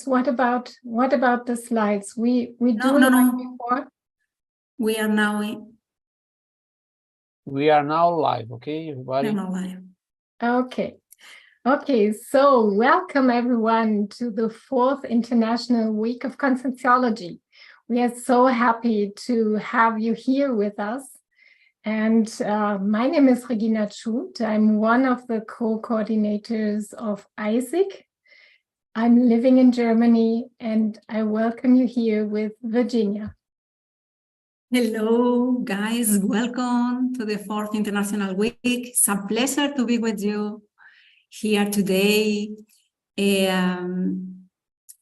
what about the slides? We do no. before. We are now live, okay, everybody? We are now live. Okay, so welcome everyone to the 4th International Week of Conscientiology. We are so happy to have you here with us. And my name is Regina Schut. I'm one of the co-coordinators of CEAEC. I'm living in Germany, and I welcome you here with Virginia. Hello, guys. Welcome to the 4th International Week. It's a pleasure to be with you here today.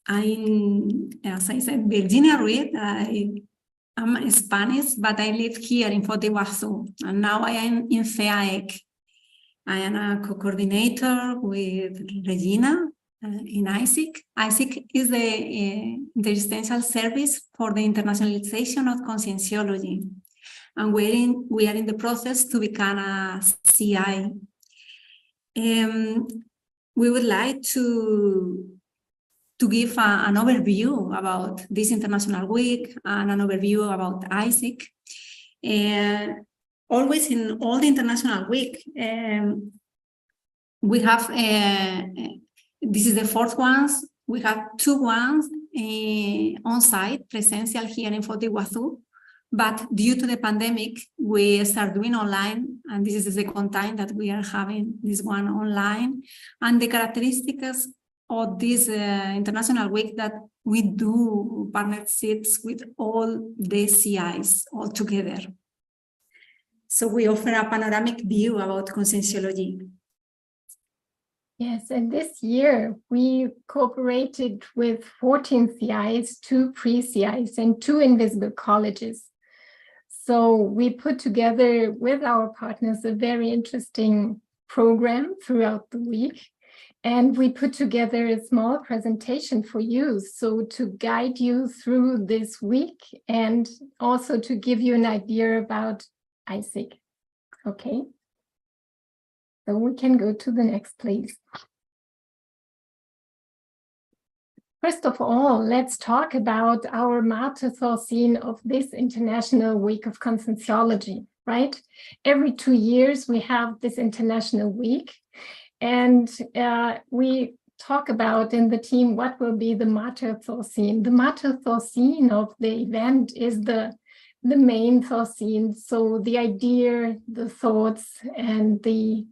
I'm, as I said, Virginia Ruiz. I'm Spanish, but I live here in Foz do Iguaçu, and now I am in CEAEC. I am a co-coordinator with Regina in CEAEC. CEAEC is the interstitial service for the internationalization of conscientiology, and we are in the process to become a CI. We would like to give an overview about this International Week and an overview about CEAEC. And always in all the International Week, we have, this is the 4th one, we have 2 ones on site, presential here in Foz do Iguaçu, but due to the pandemic, we start doing online, and this is the 2nd time that we are having this one online. And the characteristics of this International Week that we do partnerships with all the CIs all together. So we offer a panoramic view about conscientiology. Yes, and this year we cooperated with 14 CIs, 2 pre-CIs, and 2 invisible colleges. So we put together with our partners a very interesting program throughout the week. And we put together a small presentation for you, so to guide you through this week and also to give you an idea about CEAEC. Okay, so we can go to the next, please. First of all, let's talk about our Martha scene of this International Week of Conscientiology, right? Every 2 years we have this International Week. And we talk about in the team what will be the matter scene. The matter scene of the event is the main scene. So the idea, the thoughts, and the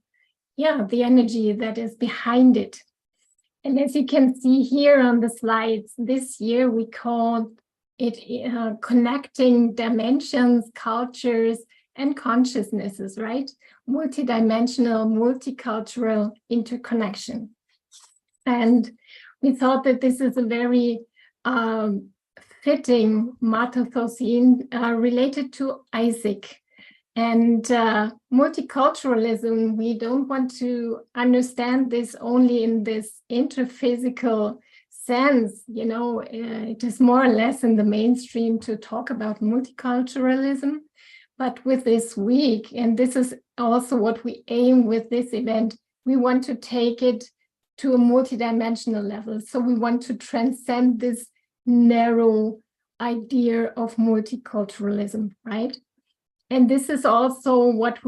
energy that is behind it. And as you can see here on the slides, this year we called it connecting dimensions, cultures, and consciousnesses, right? Multidimensional, multicultural interconnection. And we thought that this is a very fitting scene related to CEAEC. And multiculturalism, we don't want to understand this only in this interphysical sense, you know, it is more or less in the mainstream to talk about multiculturalism. But with this week, and this is also what we aim with this event, we want to take it to a multidimensional level. So we want to transcend this narrow idea of multiculturalism, right? And this is also what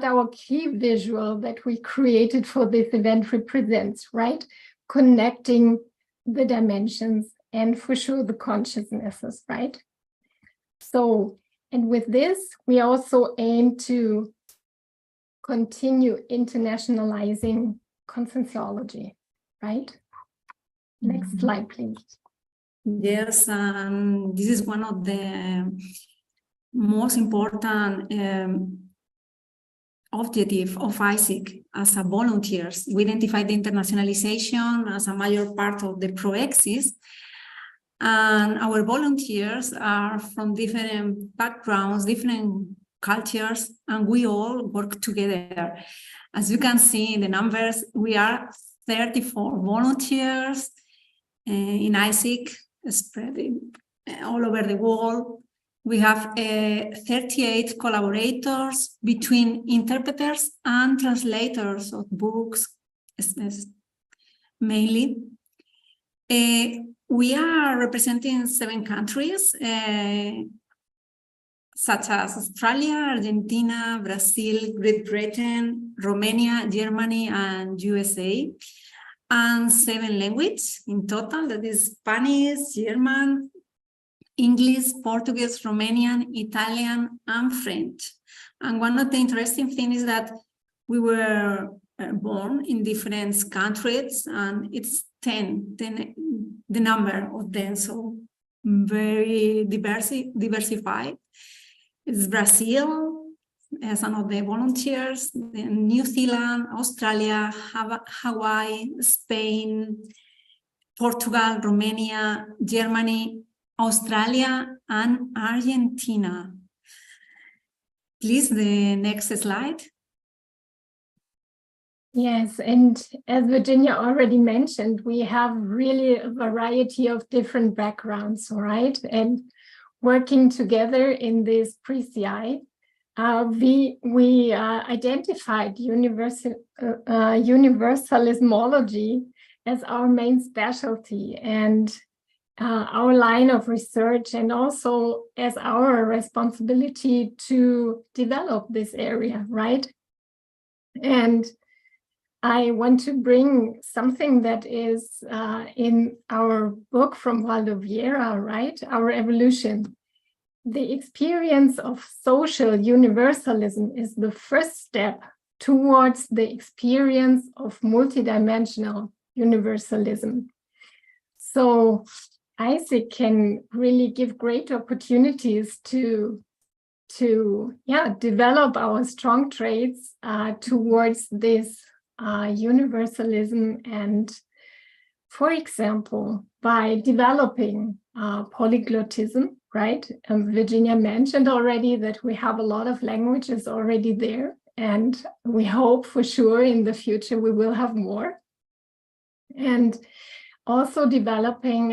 our key visual that we created for this event represents, right? Connecting the dimensions and for sure the consciousnesses, right? So, and with this, we also aim to continue internationalizing conscientiology, right? Next slide, please. Yes, this is one of the most important objectives of CEAEC as a volunteers. We identify the internationalization as a major part of the ProExis. And our volunteers are from different backgrounds, different cultures, and we all work together. As you can see in the numbers, we are 34 volunteers in CEAEC, spreading all over the world. We have 38 collaborators between interpreters and translators of books, mainly. We are representing 7 countries, such as Australia, Argentina, Brazil, Great Britain, Romania, Germany, and USA, and 7 languages in total, that is Spanish, German, English, Portuguese, Romanian, Italian, and French. And one of the interesting things is that we were born in different countries, and it's 10, the number of them, so very diversified. It's Brazil as one of the volunteers, New Zealand, Australia, Hawaii, Spain, Portugal, Romania, Germany, Australia, and Argentina. Please, the next slide. Yes, and as Virginia already mentioned, we have really a variety of different backgrounds, right? And working together in this pre-CI, we identified universalismology as our main specialty and our line of research, and also as our responsibility to develop this area, right? And I want to bring something that is in our book from Waldo Vieira, right? Our Evolution. The experience of social universalism is the first step towards the experience of multidimensional universalism. So CEAEC can really give great opportunities to develop our strong traits towards this universalism, and, for example, by developing polyglottism, right? Virginia mentioned already that we have a lot of languages already there, and we hope for sure in the future we will have more. And also developing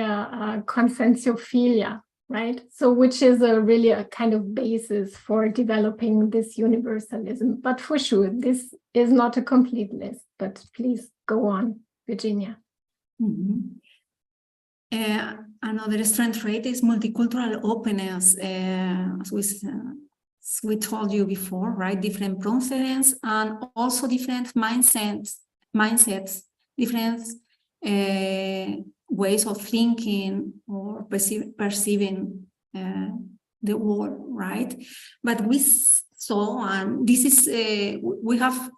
conscientiophilia, right? So which is really a kind of basis for developing this universalism. But for sure, this is not a complete list, but please go on, Virginia. Mm-hmm. Another strength trait is multicultural openness, as we told you before, right? Different precedents and also different mindsets, different ways of thinking or perceiving the world, right? But we saw, and this is we have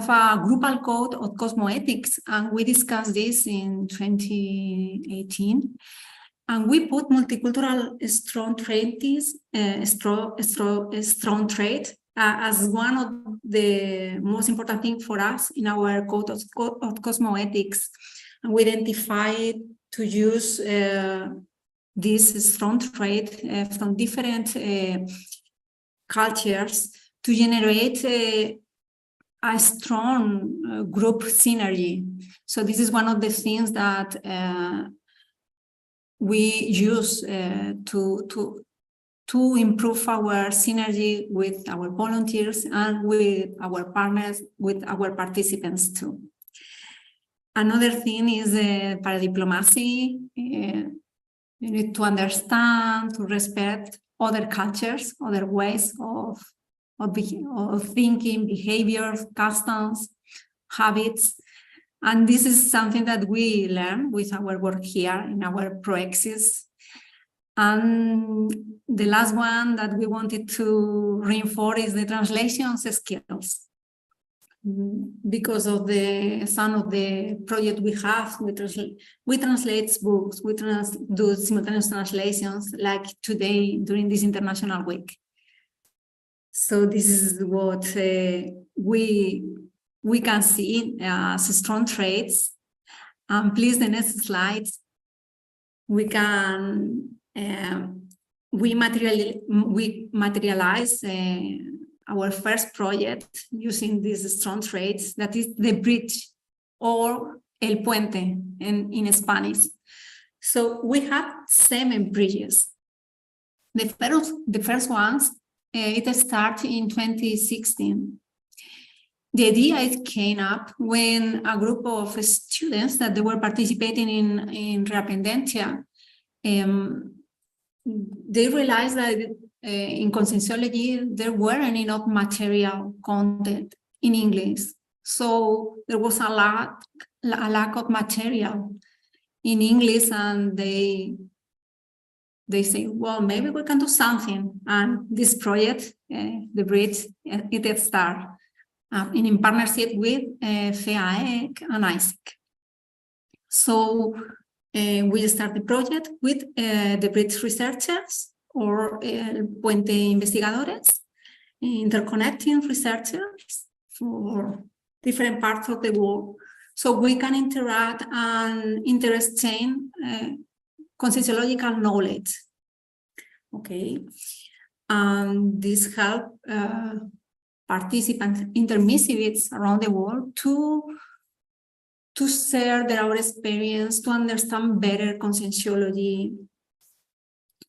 a global code of cosmoethics, and we discussed this in 2018. And we put multicultural strong trait as one of the most important things for us in our code of cosmoethics. And we identified to use this strong trait from different cultures to generate a strong group synergy. So this is one of the things that we use to improve our synergy with our volunteers and with our partners, with our participants too. Another thing is paradiplomacy. You need to understand, to respect other cultures, other ways of thinking, behaviors, customs, habits. And this is something that we learn with our work here in our ProExis. And the last one that we wanted to reinforce is the translation skills. Because of some of the project we have, we translate books, we do simultaneous translations, like today during this International Week. So this is what we can see as strong traits. Please, the next slide. We can we materialize our first project using these strong traits, that is the bridge, or el puente in Spanish. So we have 7 bridges. The first ones, it started in 2016. The idea came up when a group of students that they were participating in Reappendentia, they realized that in Conscientiology there weren't enough material content in English. So there was a lack of material in English, and they say, well, maybe we can do something. And this project, the Bridge, it started in partnership with CEAEC and CEAEC. So we start the project with the Bridge researchers, or Puente Investigadores, interconnecting researchers for different parts of the world, so we can interact and interchange conscientiological knowledge. Okay, and this help participants, intermissives around the world to share their experience, to understand better conscientiology,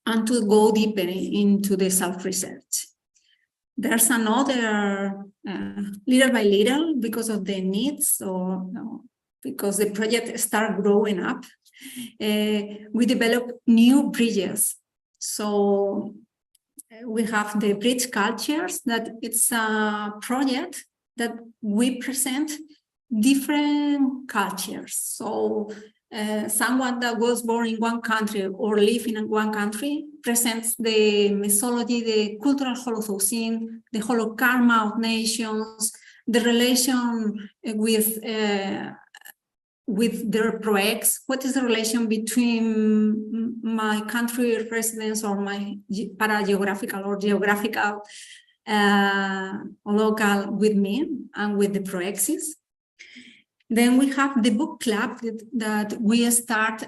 and to go deeper into the self-research. There's another, little by little, because of the needs, or because the project started growing up, we developed new bridges. So we have the Bridge Cultures, that it's a project that we present different cultures. So someone that was born in one country or live in one country presents the mythology, the cultural Holocene, the holokarma of nations, the relation with their projects. What is the relation between my country residence or my para-geographical or geographical or local with me and with the projects? Then we have the book club that we start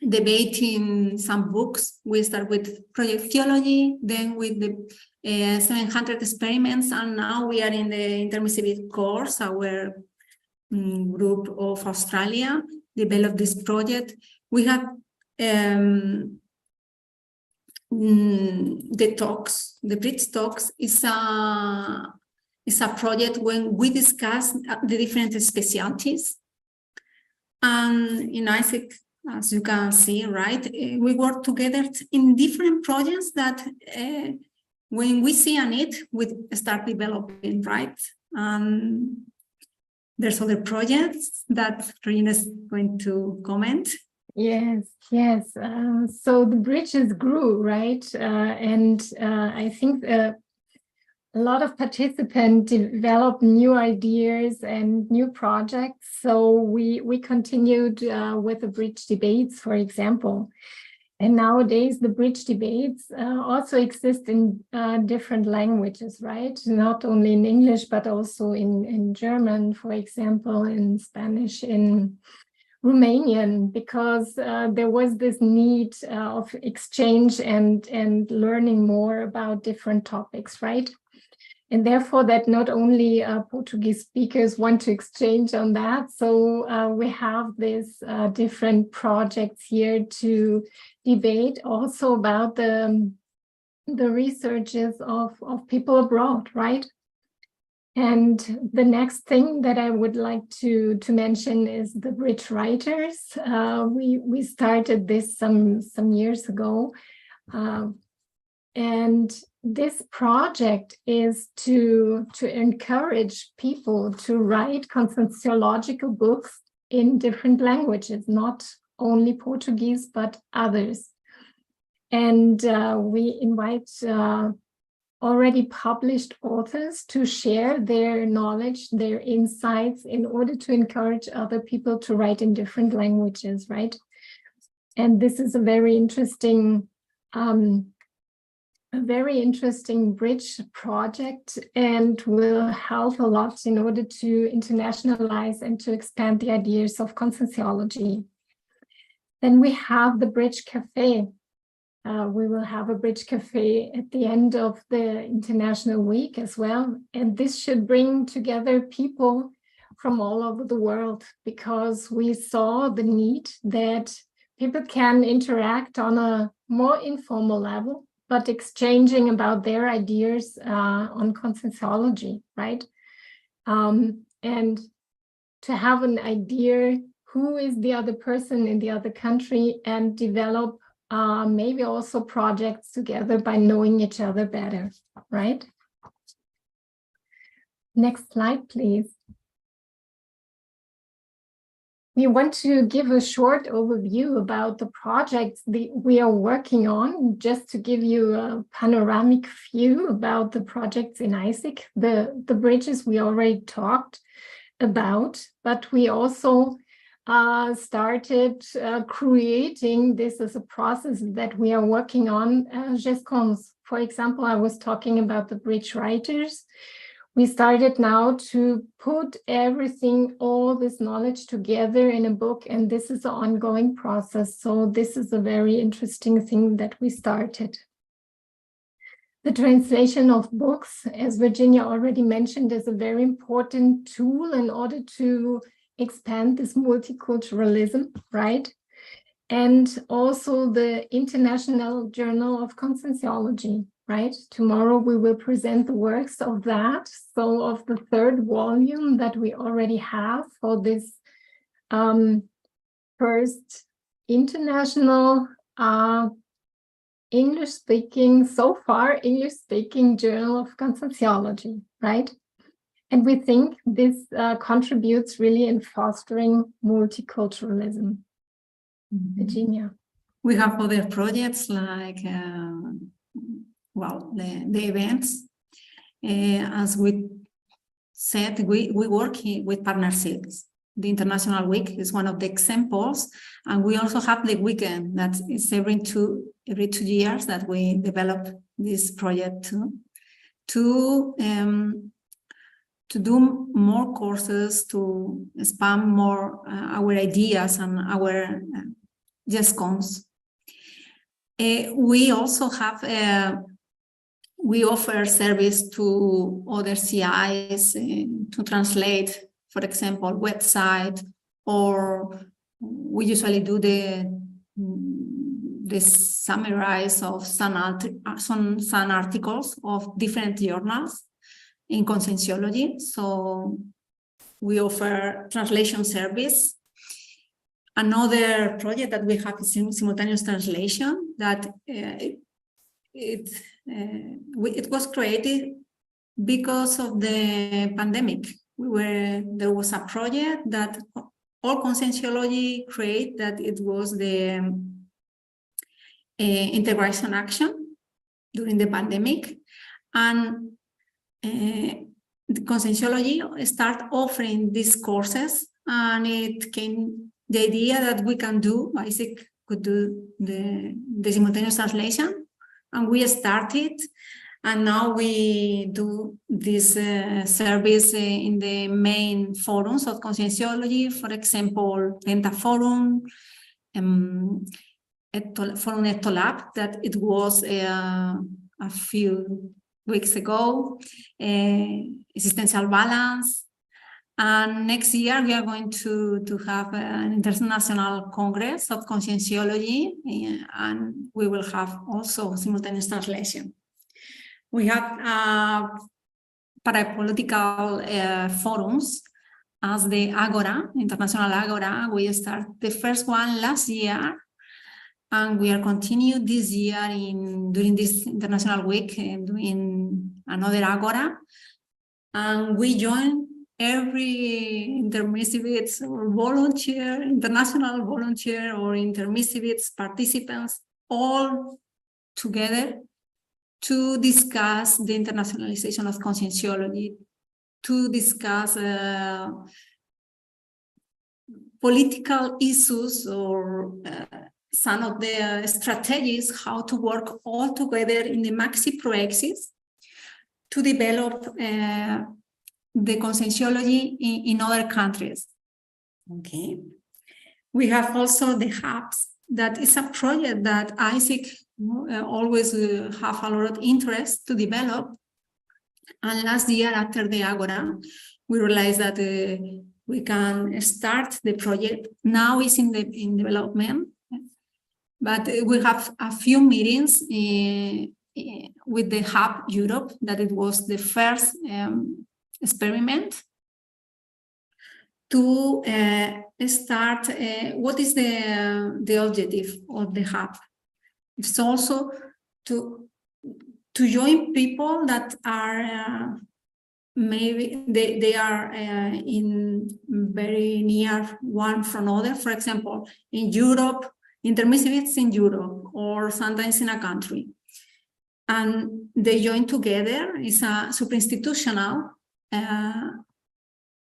debating some books. We start with Project Theology, then with the 700 experiments, and now we are in the intermissive course. Our group of Australia developed this project. We have the talks. The Bridge Talks is a project when we discuss the different specialties. And in CEAEC, as you can see, right, we work together in different projects that when we see a need, we start developing, right? There's other projects that Regina is going to comment. Yes. So the bridges grew, right? I think a lot of participants developed new ideas and new projects. So we continued with the bridge debates, for example. And nowadays, the bridge debates also exist in different languages, right? Not only in English, but also in German, for example, in Spanish, in Romanian, because there was this need of exchange and learning more about different topics, right? And therefore that not only Portuguese speakers want to exchange on that, so we have these different projects here to debate also about the researches of people abroad, right? And the next thing that I would like to mention is the Bridge Writers. We started this some years ago, and this project is to encourage people to write conscientiological books in different languages, not only Portuguese, but others. And we invite already published authors to share their knowledge, their insights, in order to encourage other people to write in different languages, right? And this is a very interesting bridge project, and will help a lot in order to internationalize and to expand the ideas of conscientiology. Then we have the Bridge Cafe. We will have a Bridge Cafe at the end of the International Week as well. And this should bring together people from all over the world, because we saw the need that people can interact on a more informal level, but exchanging about their ideas on conscientiology, right? and to have an idea who is the other person in the other country and develop maybe also projects together by knowing each other better, right? Next slide, please. We want to give a short overview about the projects we are working on, just to give you a panoramic view about the projects in CEAEC. The bridges we already talked about, but we also started creating this as a process that we are working on. GESCOMS, for example, I was talking about the bridge writers. We started now to put everything, all this knowledge together in a book, and this is an ongoing process. So this is a very interesting thing that we started. The translation of books, as Virginia already mentioned, is a very important tool in order to expand this multiculturalism, right? And also the International Journal of Conscientiology, right? Tomorrow we will present the works of that. So of the third volume that we already have for this first international English-speaking, so far English-speaking Journal of Conscientiology, right? And we think this contributes really in fostering multiculturalism. Virginia. We have other projects like, well, the events. As we said, we work with partnerships. The International Week is one of the examples, and we also have the weekend that is every two years that we develop this project to do more courses, to expand more our ideas and our GESCOMS. We also have we offer service to other CIs to translate, for example, website, or we usually do the summarize of some articles of different journals in Conscientiology. So we offer translation service. Another project that we have is simultaneous translation that it was created because of the pandemic. There was a project that all Conscientiology created, that it was the integration action during the pandemic, and the Conscientiology started offering these courses, and it came the idea that we can do, CEAEC could do the simultaneous translation, and we started, and now we do this service in the main forums of Conscientiology, for example, Penta Forum, Forum Etolab, that it was a few weeks ago, Existential Balance. And next year we are going to have an international congress of Conscientiology, and we will have also simultaneous translation. We have parapolitical forums as the Agora, International Agora. We started the first one last year, and we are continuing this year during this International Week doing another Agora. And we join every intermissivist or volunteer, international volunteer or intermissivist participants all together to discuss the internationalization of Conscientiology, to discuss political issues or some of the strategies, how to work all together in the maxi-proexis to develop the Conscientiology in other countries. Okay. We have also the hubs. That is a project that CEAEC always have a lot of interest to develop. And last year, after the Agora, we realized that we can start the project. Now it's in development, but we have a few meetings with the Hub Europe, that it was the first experiment to start, what is the objective of the hub? It's also to join people that are maybe they are in very near one from another. For example, in Europe, intermissionists in Europe, or sometimes in a country, and they join together. It's a super-institutional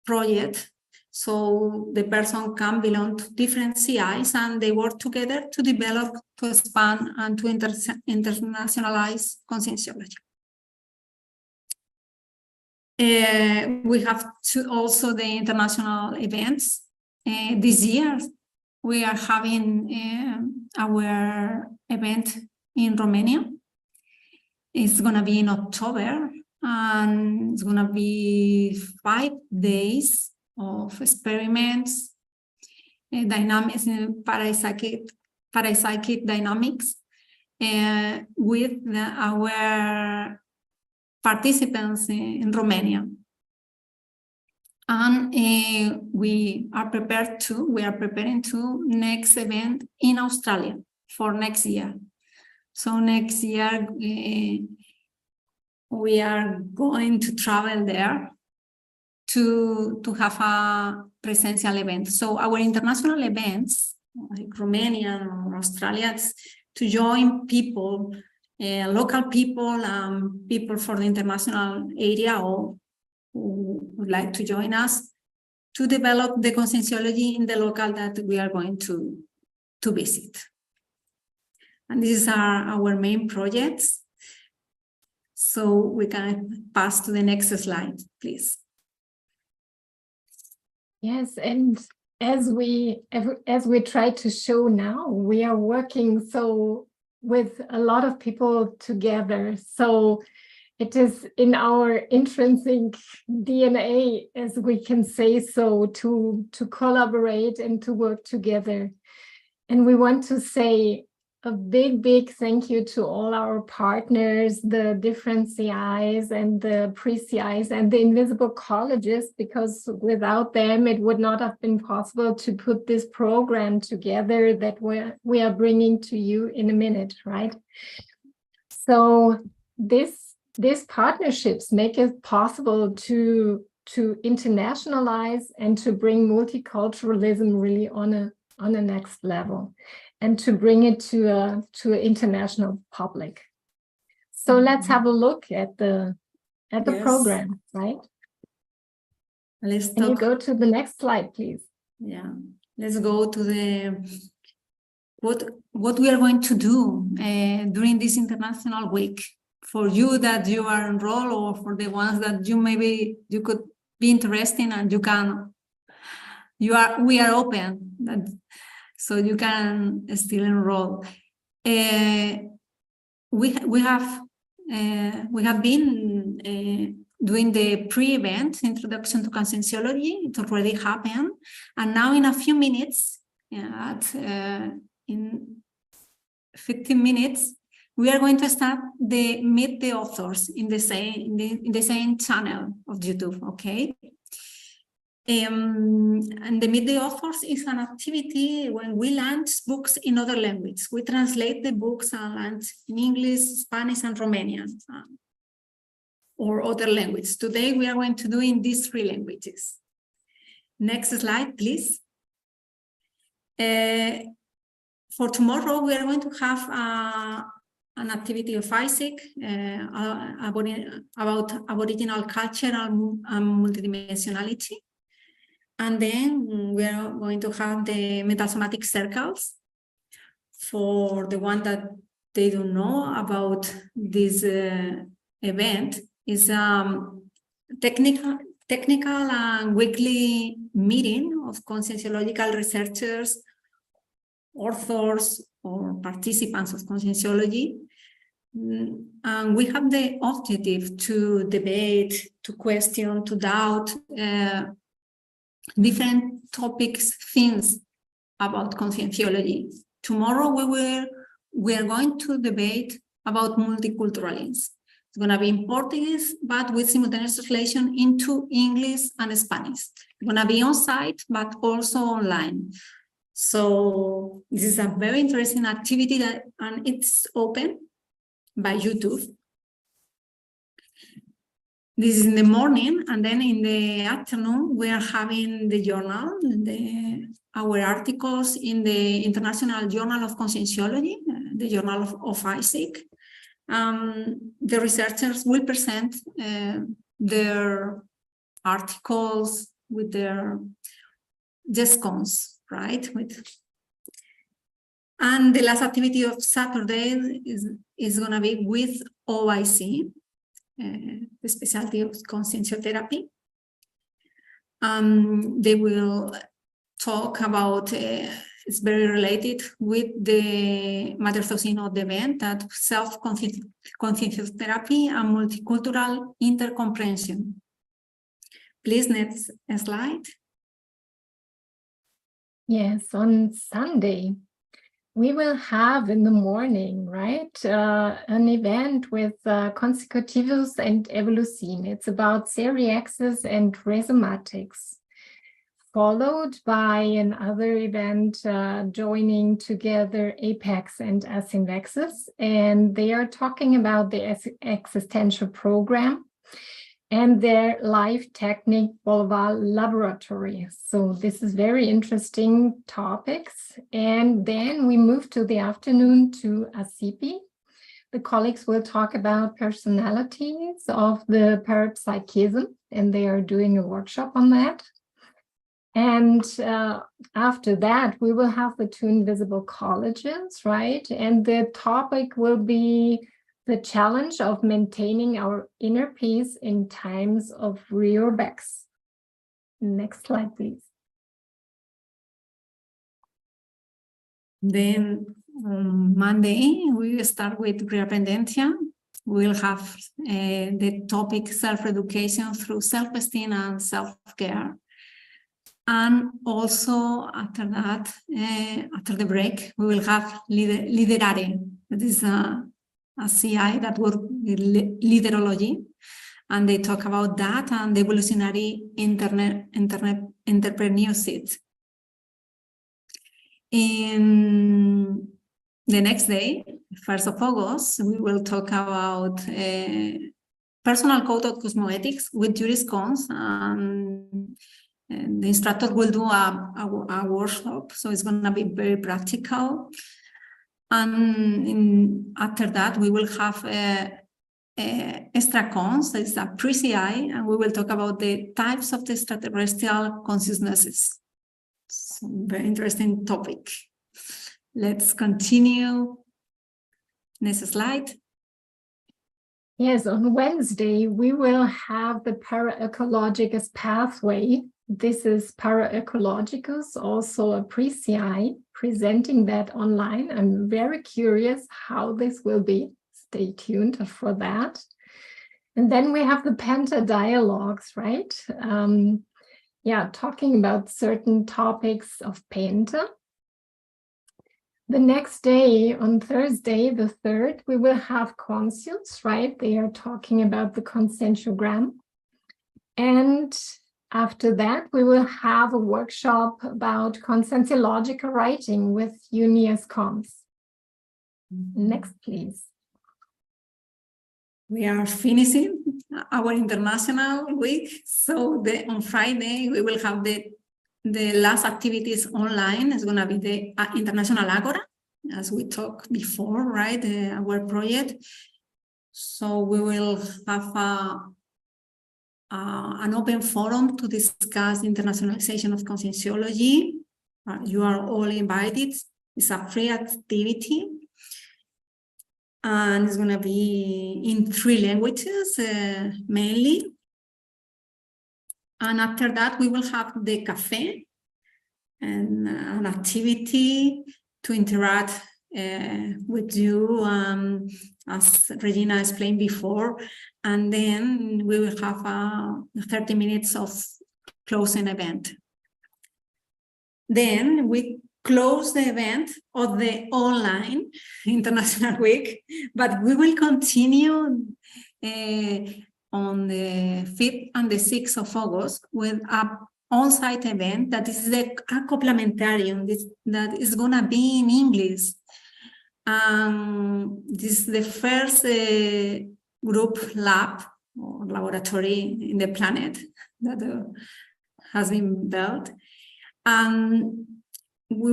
project. So the person can belong to different CIs, and they work together to develop, to expand, and to internationalize conscientiology. We have also the international events. This year, we are having our event in Romania. It's going to be in October, and it's going to be 5 days of experiments, dynamics, parapsychic dynamics, with our participants in Romania. And we are preparing to next event in Australia for next year. So next year, we are going to travel there to have a presential event. So our international events, like Romania or Australia, to join people, local people, people for the international area, or who would like to join us, to develop the conscientiology in the local that we are going to visit. And these are our main projects. So we can pass to the next slide, please. Yes, and as we try to show now, we are working with a lot of people together. So it is in our intrinsic DNA, as we can say so, to collaborate and to work together. And we want to say a big thank you to all our partners, the different CIs and the pre-CIs and the invisible colleges, because without them, it would not have been possible to put this program together that we are bringing to you in a minute, right? So these partnerships make it possible to internationalize and to bring multiculturalism really on a next level, and to bring it to an international public. So let's have a look at the Yes. program, right? Can you go to the next slide, please? Yeah, let's go to the what we are going to do during this international week. For you that you are enrolled, or for the ones that you could be interested in, and we are open, so you can still enroll. We have been doing the pre-event introduction to conscientiology. It already happened, and now in a few minutes, in 15 minutes, we are going to start the Meet the Authors in the same channel of YouTube. Okay. And the Meet the Authors is an activity when we launch books in other languages. We translate the books and launch in English, Spanish, and Romanian, or other languages. Today, we are going to do in these 3 languages. Next slide, please. For tomorrow, we are going to have an activity of CEAEC about Aboriginal culture and multidimensionality. And then we are going to have the metasomatic circles. For the one that they don't know about this event, is technical and weekly meeting of conscientiological researchers, authors, or participants of conscientiology. And we have the objective to debate, to question, to doubt different topics, things about conscientiology. Tomorrow we are going to debate about multiculturalism. It's going to be in Portuguese, but with simultaneous translation into English and Spanish. It's going to be on site, but also online. So this is a very interesting activity and it's open by YouTube. This is in the morning, and then in the afternoon, we are having the journal, our articles in the International Journal of Conscientiology, the journal of CEAEC. The researchers will present their articles with their GESCONs, right? And the last activity of Saturday is going to be with OIC, the specialty of conscientiotherapy. They will talk about, it's very related with the matter thought of the event, that self-conscientiotherapy and multicultural intercomprehension. Please, next slide. Yes, on Sunday, we will have in the morning, right, an event with Consecutivus and Evolucine. It's about seriaxis and rhizomatics, followed by another event joining together Apex and Asyndexis, and they are talking about the existential program and their life technique Bolval laboratory. So this is very interesting topics. And then we move to the afternoon to ASIPI. The colleagues will talk about personalities of the parapsychism, and they are doing a workshop on that. And after that, we will have the two invisible colleges, right? And the topic will be the challenge of maintaining our inner peace in times of reorbex. Next slide, please. Then on Monday, we will start with reappendentia. We'll have the topic self-education through self-esteem and self-care. And also after that, after the break, we will have liderare. That is a CI that works with liderology, and they talk about that and the evolutionary entrepreneurship. In the next day, 1st of August, we will talk about personal code of cosmoethics with juriscons, and the instructor will do a workshop, so it's going to be very practical. And after that, we will have extra cons, that is a pre-CI, and we will talk about the types of the extraterrestrial consciousnesses. So, very interesting topic. Let's continue. Next slide. Yes, on Wednesday, we will have the Paraecologicus pathway. This is Paraecologicus, also a pre-CI, presenting that online. I'm very curious how this will be. Stay tuned for that. And then we have the Penta dialogues, right? Talking about certain topics of Penta. The next day, on Thursday, the 3rd, we will have conscience, right? They are talking about the conscientiogram. And after that, we will have a workshop about conscientiological writing with Unias Cons. Next, please. We are finishing our international week. So on Friday, we will have the last activities online. It's going to be the International Agora, as we talked before, right? Our project. So we will have an open forum to discuss internationalization of conscientiology. You are all invited. It's a free activity. And it's going to be in 3 languages, mainly. And after that, we will have the cafe and an activity to interact with you, as Regina explained before. And then we will have 30 minutes of closing event. Then we close the event of the online International Week, but we will continue on the 5th and the 6th of August with an on-site event that is a complementarium that is going to be in English. This is the first group lab or laboratory in the planet that has been built. And we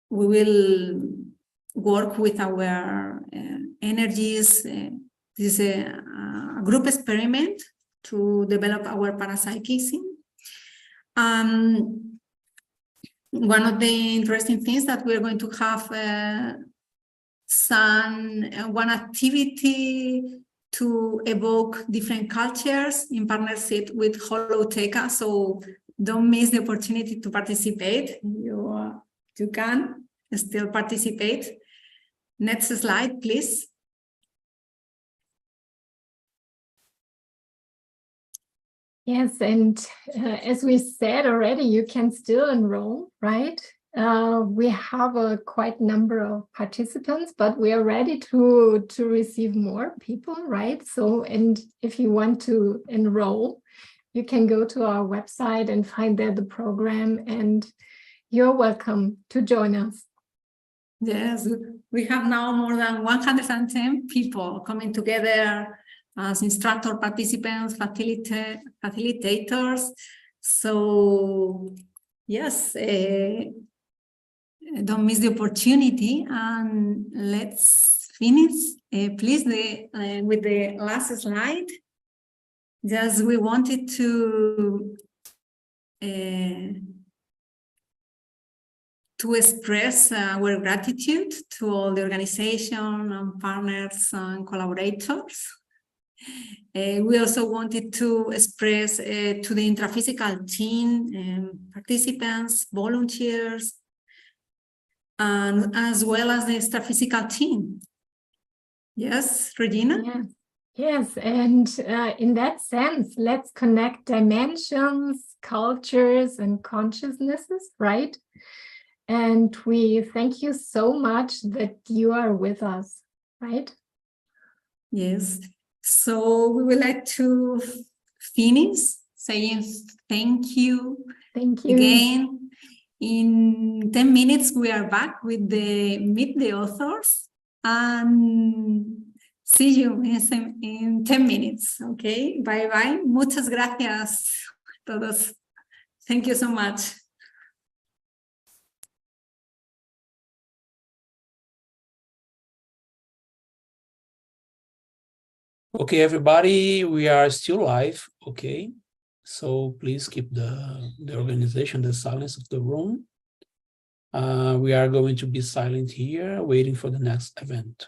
will work with our energies. This is a group experiment to develop our parapsychism. One of the interesting things that we're going to have one activity to evoke different cultures in partnership with Holoteca. So don't miss the opportunity to participate. You can still participate. Next slide, please. Yes, and as we said already, you can still enroll, right? We have a quite number of participants, but we are ready to receive more people, right? So, and if you want to enroll, you can go to our website and find there the program, and you're welcome to join us. Yes, we have now more than 110 people coming together as instructor participants, facilitators. So yes, don't miss the opportunity, and let's finish, please, with the last slide. Just we wanted to express our gratitude to all the organization and partners and collaborators. We also wanted to express to the intraphysical team, participants, volunteers, and as well as the extraphysical team. Yes, Regina? Yeah. Yes, and in that sense, let's connect dimensions, cultures, and consciousnesses, right? And we thank you so much that you are with us, right? Yes. So we would like to finish saying thank you. Thank you. Again, in 10 minutes, we are back with the Meet the Authors, and see you in 10 minutes. Okay, bye-bye. Muchas gracias a todos. Thank you so much. Okay, everybody, we are still live, okay? So please keep the organization, the silence of the room. We are going to be silent here, waiting for the next event.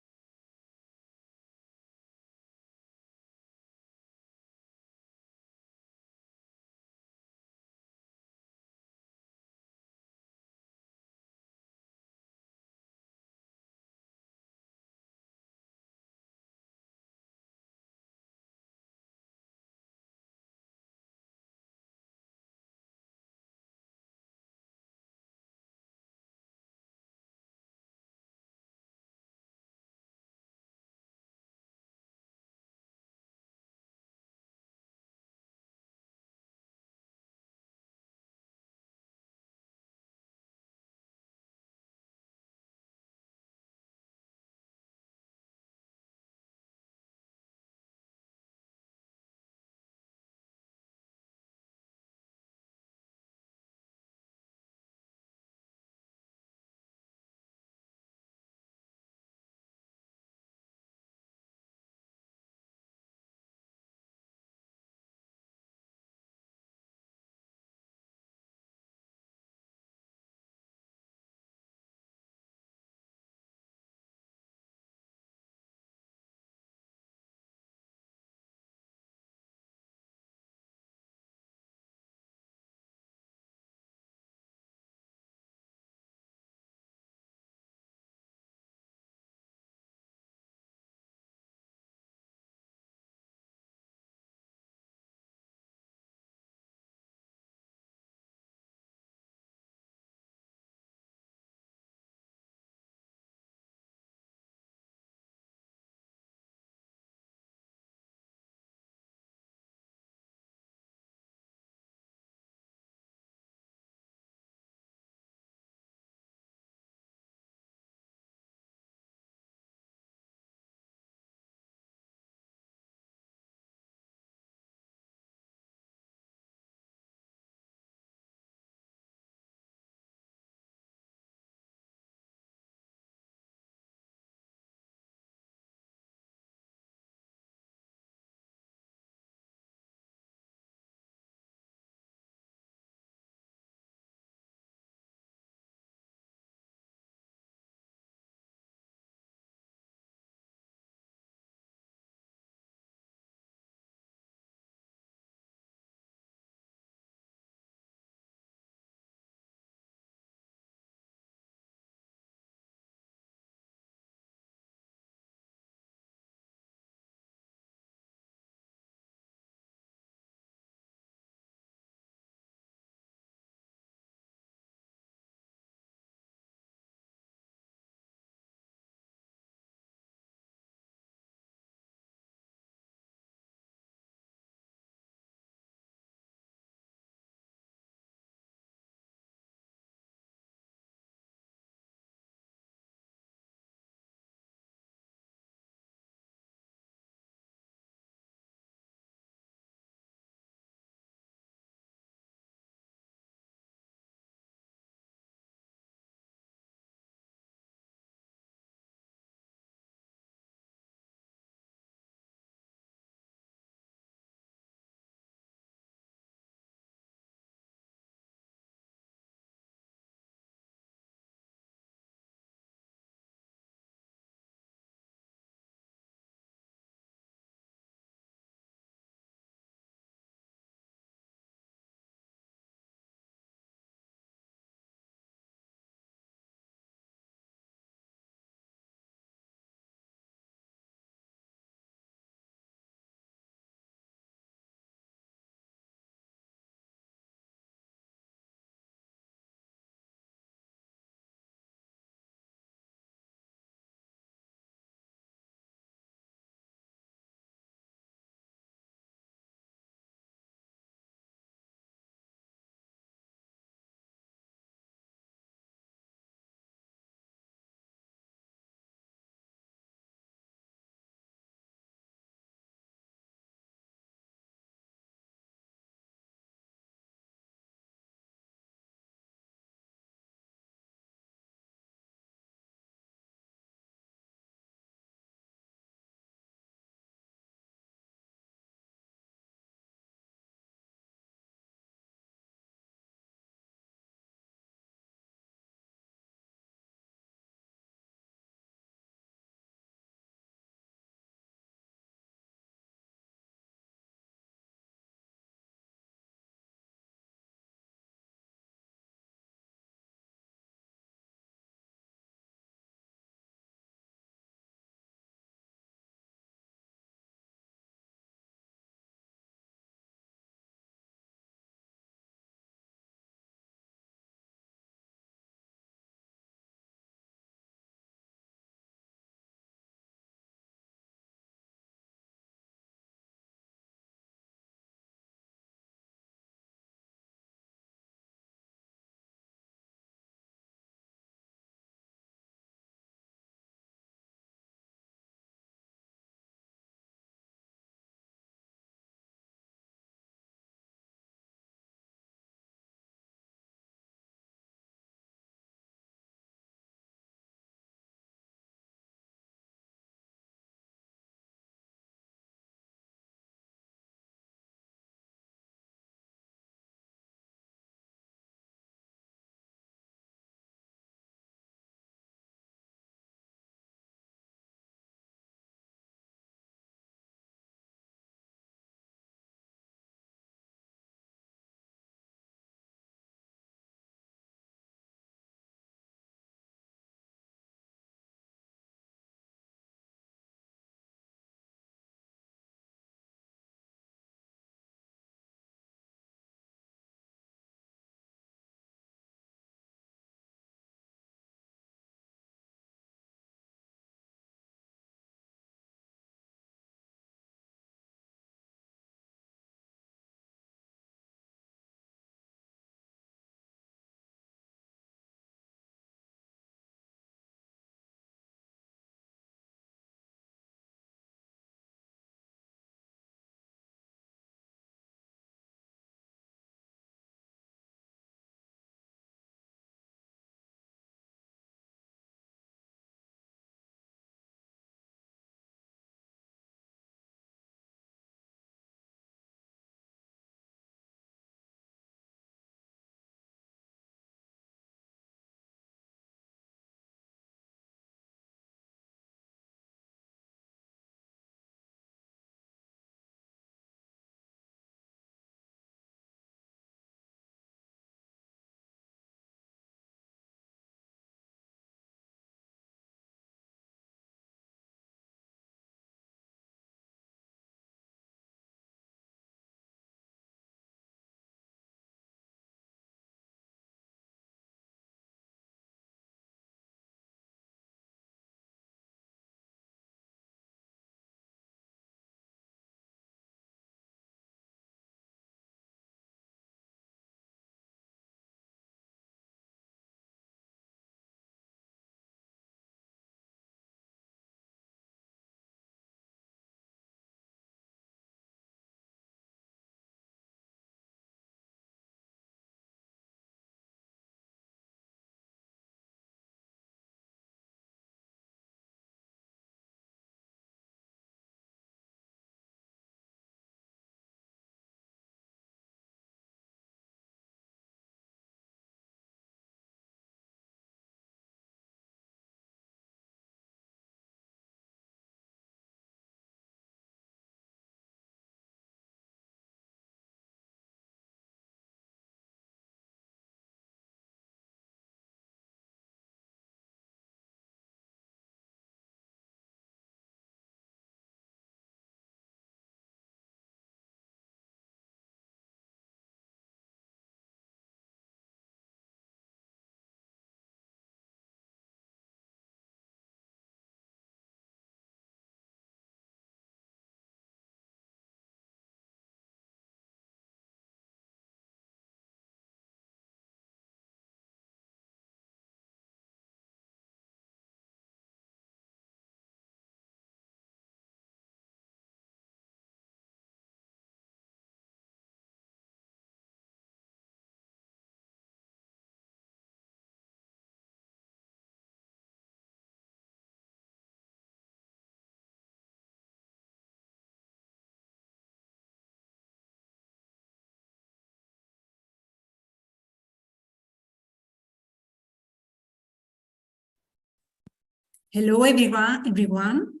Hello, everyone.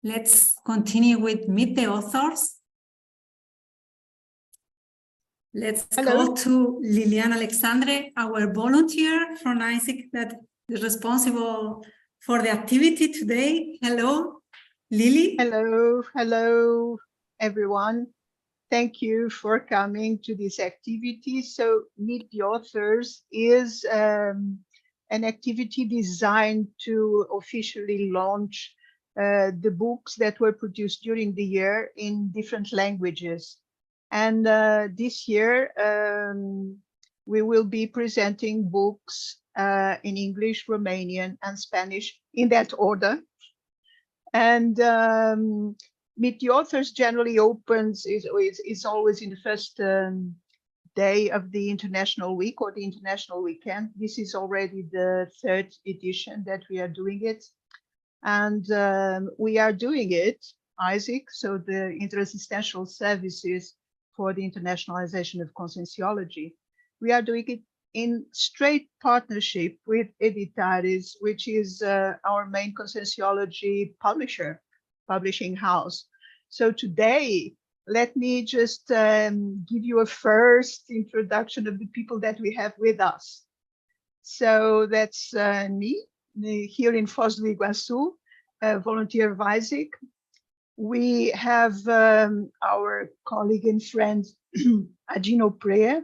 Let's continue with Meet the Authors. Let's go to Liliana Alexandre, our volunteer from CEAEC that is responsible for the activity today. Hello, Lily. Hello, everyone. Thank you for coming to this activity. So Meet the Authors is an activity designed to officially launch the books that were produced during the year in different languages. And this year, we will be presenting books in English, Romanian, and Spanish in that order. And Meet the Authors generally opens, is always in the first day of the International Week or the International Weekend. This is already the 3rd edition that we are doing it. And we are doing it, CEAEC, so the Interassistential Services for the Internationalization of Conscientiology. We are doing it in straight partnership with Editares, which is our main Conscientiology publishing house. So today, let me just give you a first introduction of the people that we have with us. So that's me, here in Foz do Iguaçu, volunteer of CEAEC. We have our colleague and friend, Adino Prea,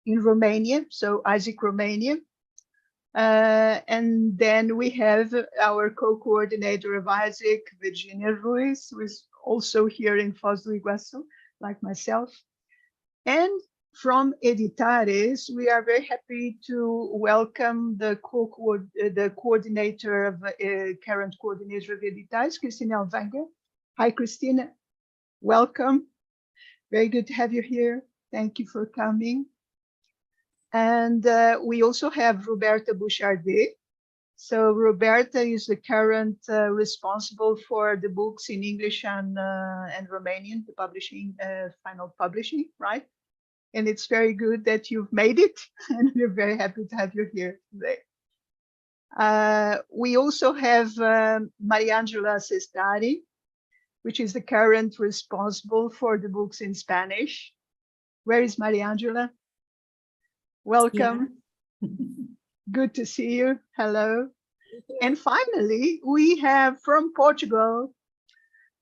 in Romania, so CEAEC Romania. And then we have our co-coordinator of CEAEC, Virginia Ruiz, who is also here in Foz do Iguaçu, like myself. And from Editares, we are very happy to welcome the coordinator of current coordinator of Editares, Cristina Alvanger. Hi, Cristina. Welcome. Very good to have you here. Thank you for coming. And we also have Roberta Bouchardet. So Roberta is the current responsible for the books in English and Romanian, the publishing, final publishing, right? And it's very good that you've made it, and we're very happy to have you here today. We also have Mariangela Sestari, which is the current responsible for the books in Spanish. Where is Mariangela? Welcome. Yeah. Good to see you. Hello. And finally, we have from Portugal,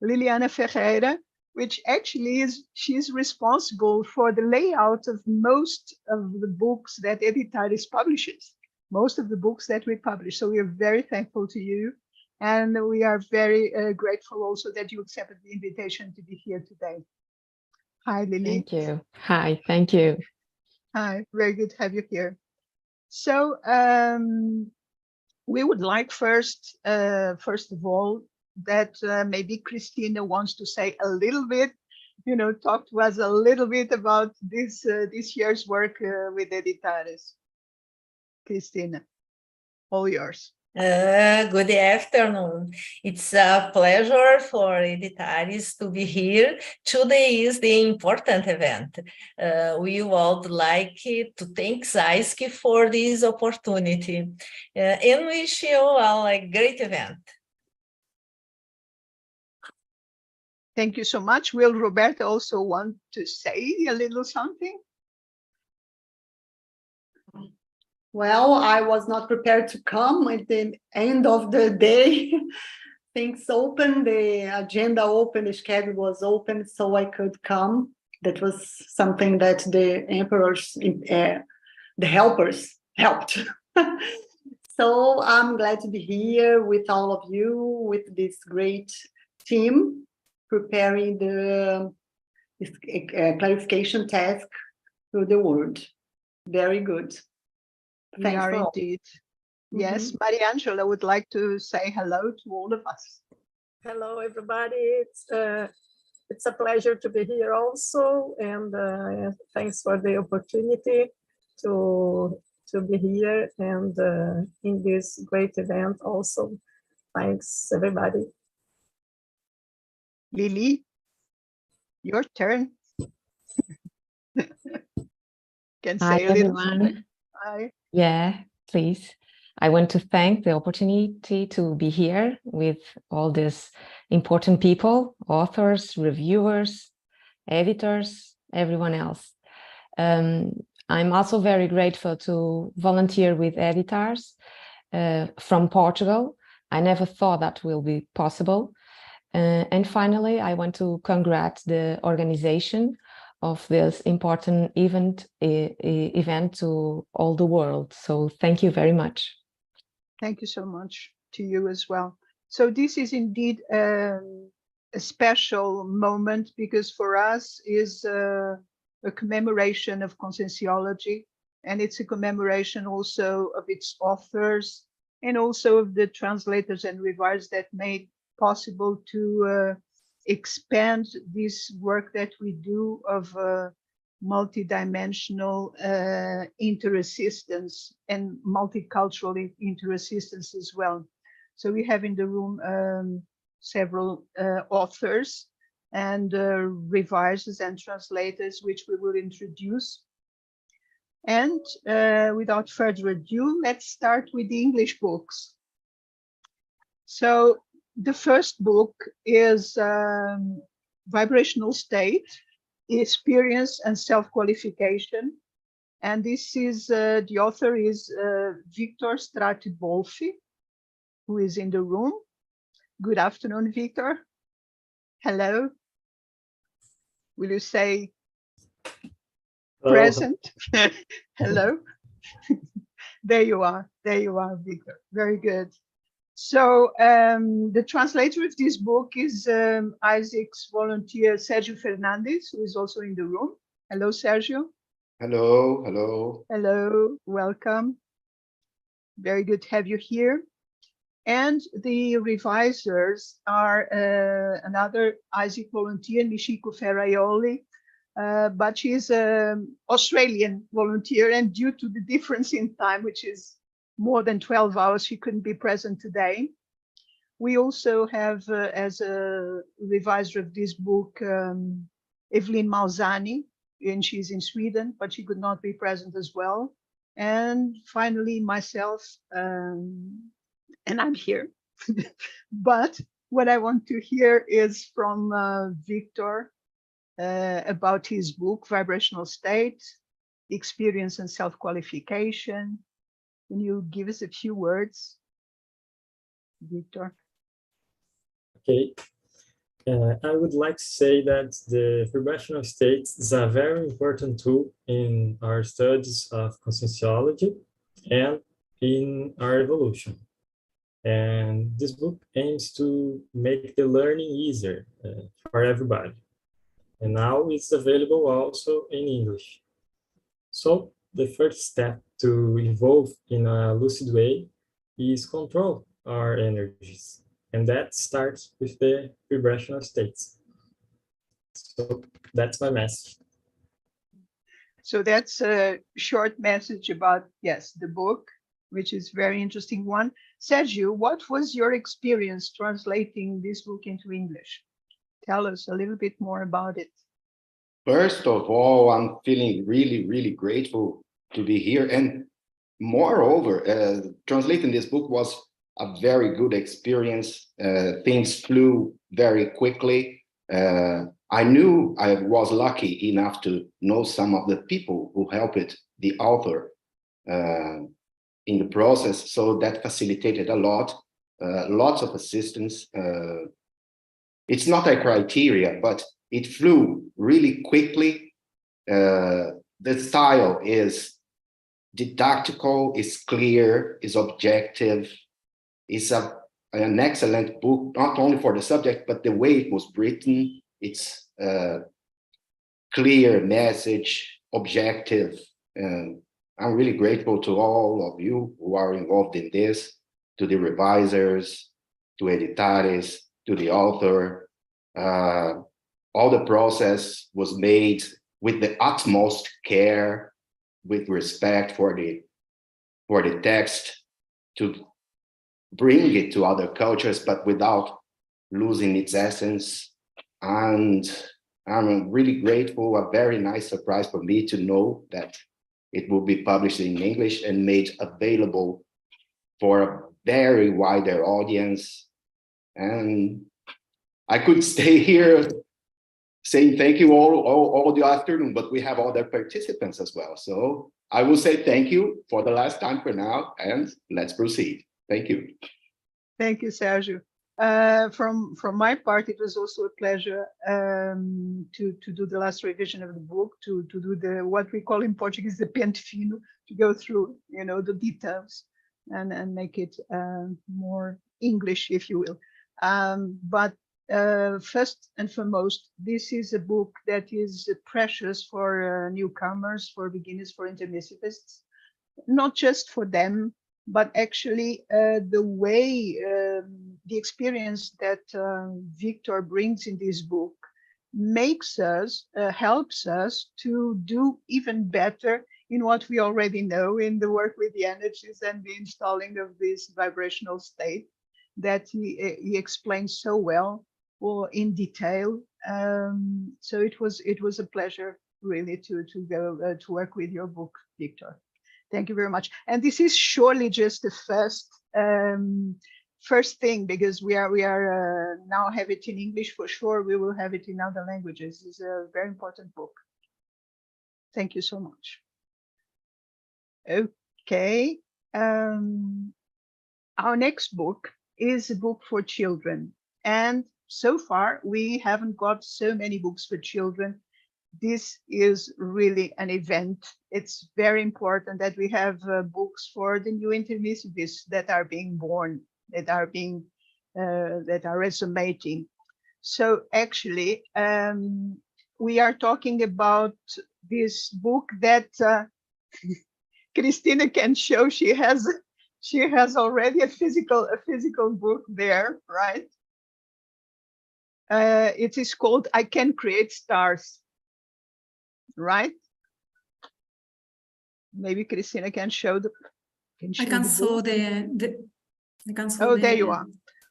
Liliana Ferreira, which actually she's responsible for the layout of most of the books that Editares publishes, most of the books that we publish. So we are very thankful to you. And we are very grateful also that you accepted the invitation to be here today. Hi, Lily. Thank you. Hi, thank you. Hi, very good to have you here. So we would like first of all, that maybe Cristina wants to say a little bit, talk to us a little bit about this year's work with Editares. Cristina, all yours. Good afternoon. It's a pleasure for Editares to be here. Today is the important event. We would like to thank CEAEC for this opportunity and wish you all a great event. Thank you so much. Will Roberta also want to say a little something? Well, I was not prepared to come at the end of the day. Things open, the agenda open, the schedule was open, so I could come. That was something that the emperors, the helpers helped. So I'm glad to be here with all of you, with this great team, preparing the clarification task to the world. Very good. We are indeed. Yes, Mariangela would like to say hello to all of us. Hello, everybody. It's a pleasure to be here also, and thanks for the opportunity to be here and in this great event also. Thanks, everybody. Lily, your turn. Hi, everyone. Hi. Yeah, please. I want to thank the opportunity to be here with all these important people, authors, reviewers, editors, everyone else. I'm also very grateful to volunteer with editors from Portugal. I never thought that will be possible. And finally, I want to congratulate the organization of this important event to all the world. So thank you very much. Thank you so much to you as well. So this is indeed a special moment, because for us is a commemoration of Conscientiology, and it's a commemoration also of its authors and also of the translators and revisors that made possible to expand this work that we do of multidimensional interassistance and multicultural interassistance as well. So we have in the room several authors and revisors and translators, which we will introduce. And without further ado, let's start with the English books. So the first book is Vibrational State, Experience and Self-Qualification. And this is, the author is Victor Stratibolfi, who is in the room. Good afternoon, Victor. Hello. Will you say present? Hello. There you are, Victor. Very good. So the translator of this book is ISEAC's volunteer, Sergio Fernandez, who is also in the room. Hello, Sergio. Hello, hello. Hello, welcome. Very good to have you here. And the revisors are another ISEAC volunteer, Michiko Ferraioli, but she's an Australian volunteer, and due to the difference in time, which is more than 12 hours, she couldn't be present today. We also have, as a revisor of this book, Evelyn Malzani, and she's in Sweden, but she could not be present as well. And finally, myself, and I'm here. But what I want to hear is from Victor about his book, Vibrational State, Experience and Self-Qualification. Can you give us a few words, Victor? Okay. I would like to say that the vibrational state is a very important tool in our studies of conscientiology and in our evolution. And this book aims to make the learning easier for everybody. And now it's available also in English. So the first step to evolve in a lucid way is control our energies. And that starts with the vibrational states. So that's my message. So that's a short message about, yes, the book, which is very interesting one. Sergio, what was your experience translating this book into English? Tell us a little bit more about it. First of all, I'm feeling really, really grateful to be here. And moreover, translating this book was a very good experience. Things flew very quickly. I knew I was lucky enough to know some of the people who helped the author in the process, so that facilitated a lot, lots of assistance. It's not a criteria, but it flew really quickly. The style is didactical, is clear, is objective. It's an excellent book, not only for the subject, but the way it was written. It's clear message, objective. I'm really grateful to all of you who are involved in this, to the revisors, to editores, to the author. All the process was made with the utmost care, with respect for the text, to bring it to other cultures, but without losing its essence. And I'm really grateful, a very nice surprise for me to know that it will be published in English and made available for a very wider audience. And I could stay here saying thank you all the afternoon, but we have other participants as well. So I will say thank you for the last time for now, and let's proceed. Thank you. Thank you, Sergio. From my part, it was also a pleasure to do the last revision of the book, to do the what we call in Portuguese the pente fino, to go through, you know, the details and make it more English, if you will. But first and foremost, this is a book that is precious for newcomers, for beginners, for intermissionists, not just for them, but actually the way, the experience that Victor brings in this book makes us, helps us to do even better in what we already know in the work with the energies and the installing of this vibrational state that he explains so well or in detail. So it was a pleasure really to go to work with your book, Victor. Thank you very much. And this is surely just the first thing, because we are now have it in English for sure. We will have it in other languages. It's a very important book. Thank you so much. Okay. Our next book is a book for children. And so far, we haven't got so many books for children. This is really an event. It's very important that we have books for the new intermissionists that are being born, that are being, that are resonating. So actually, we are talking about this book that Christina can show. She has already a physical book there, right? It is called I Can Create Stars. Right? Maybe Christina can show the. I can show there you are.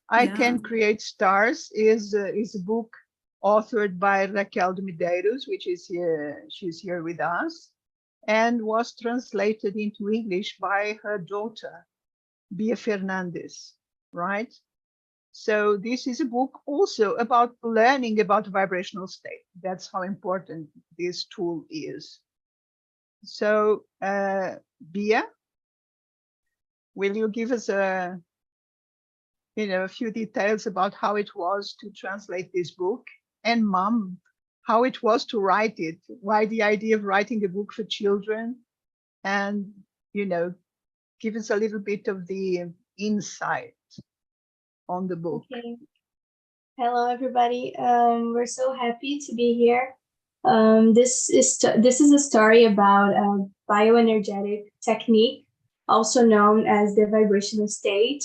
I Can Create Stars is a book authored by Raquel de Medeiros, which is here. She's here with us, and was translated into English by her daughter, Bia Fernandes. Right? So this is a book also about learning about vibrational state. That's how important this tool is. So, Bia, will you give us a few details about how it was to translate this book? And Mom, how it was to write it? Why the idea of writing a book for children? And, give us a little bit of the insight on the book. Okay. Hello, everybody. We're so happy to be here. This is a story about a bioenergetic technique, also known as the vibrational state.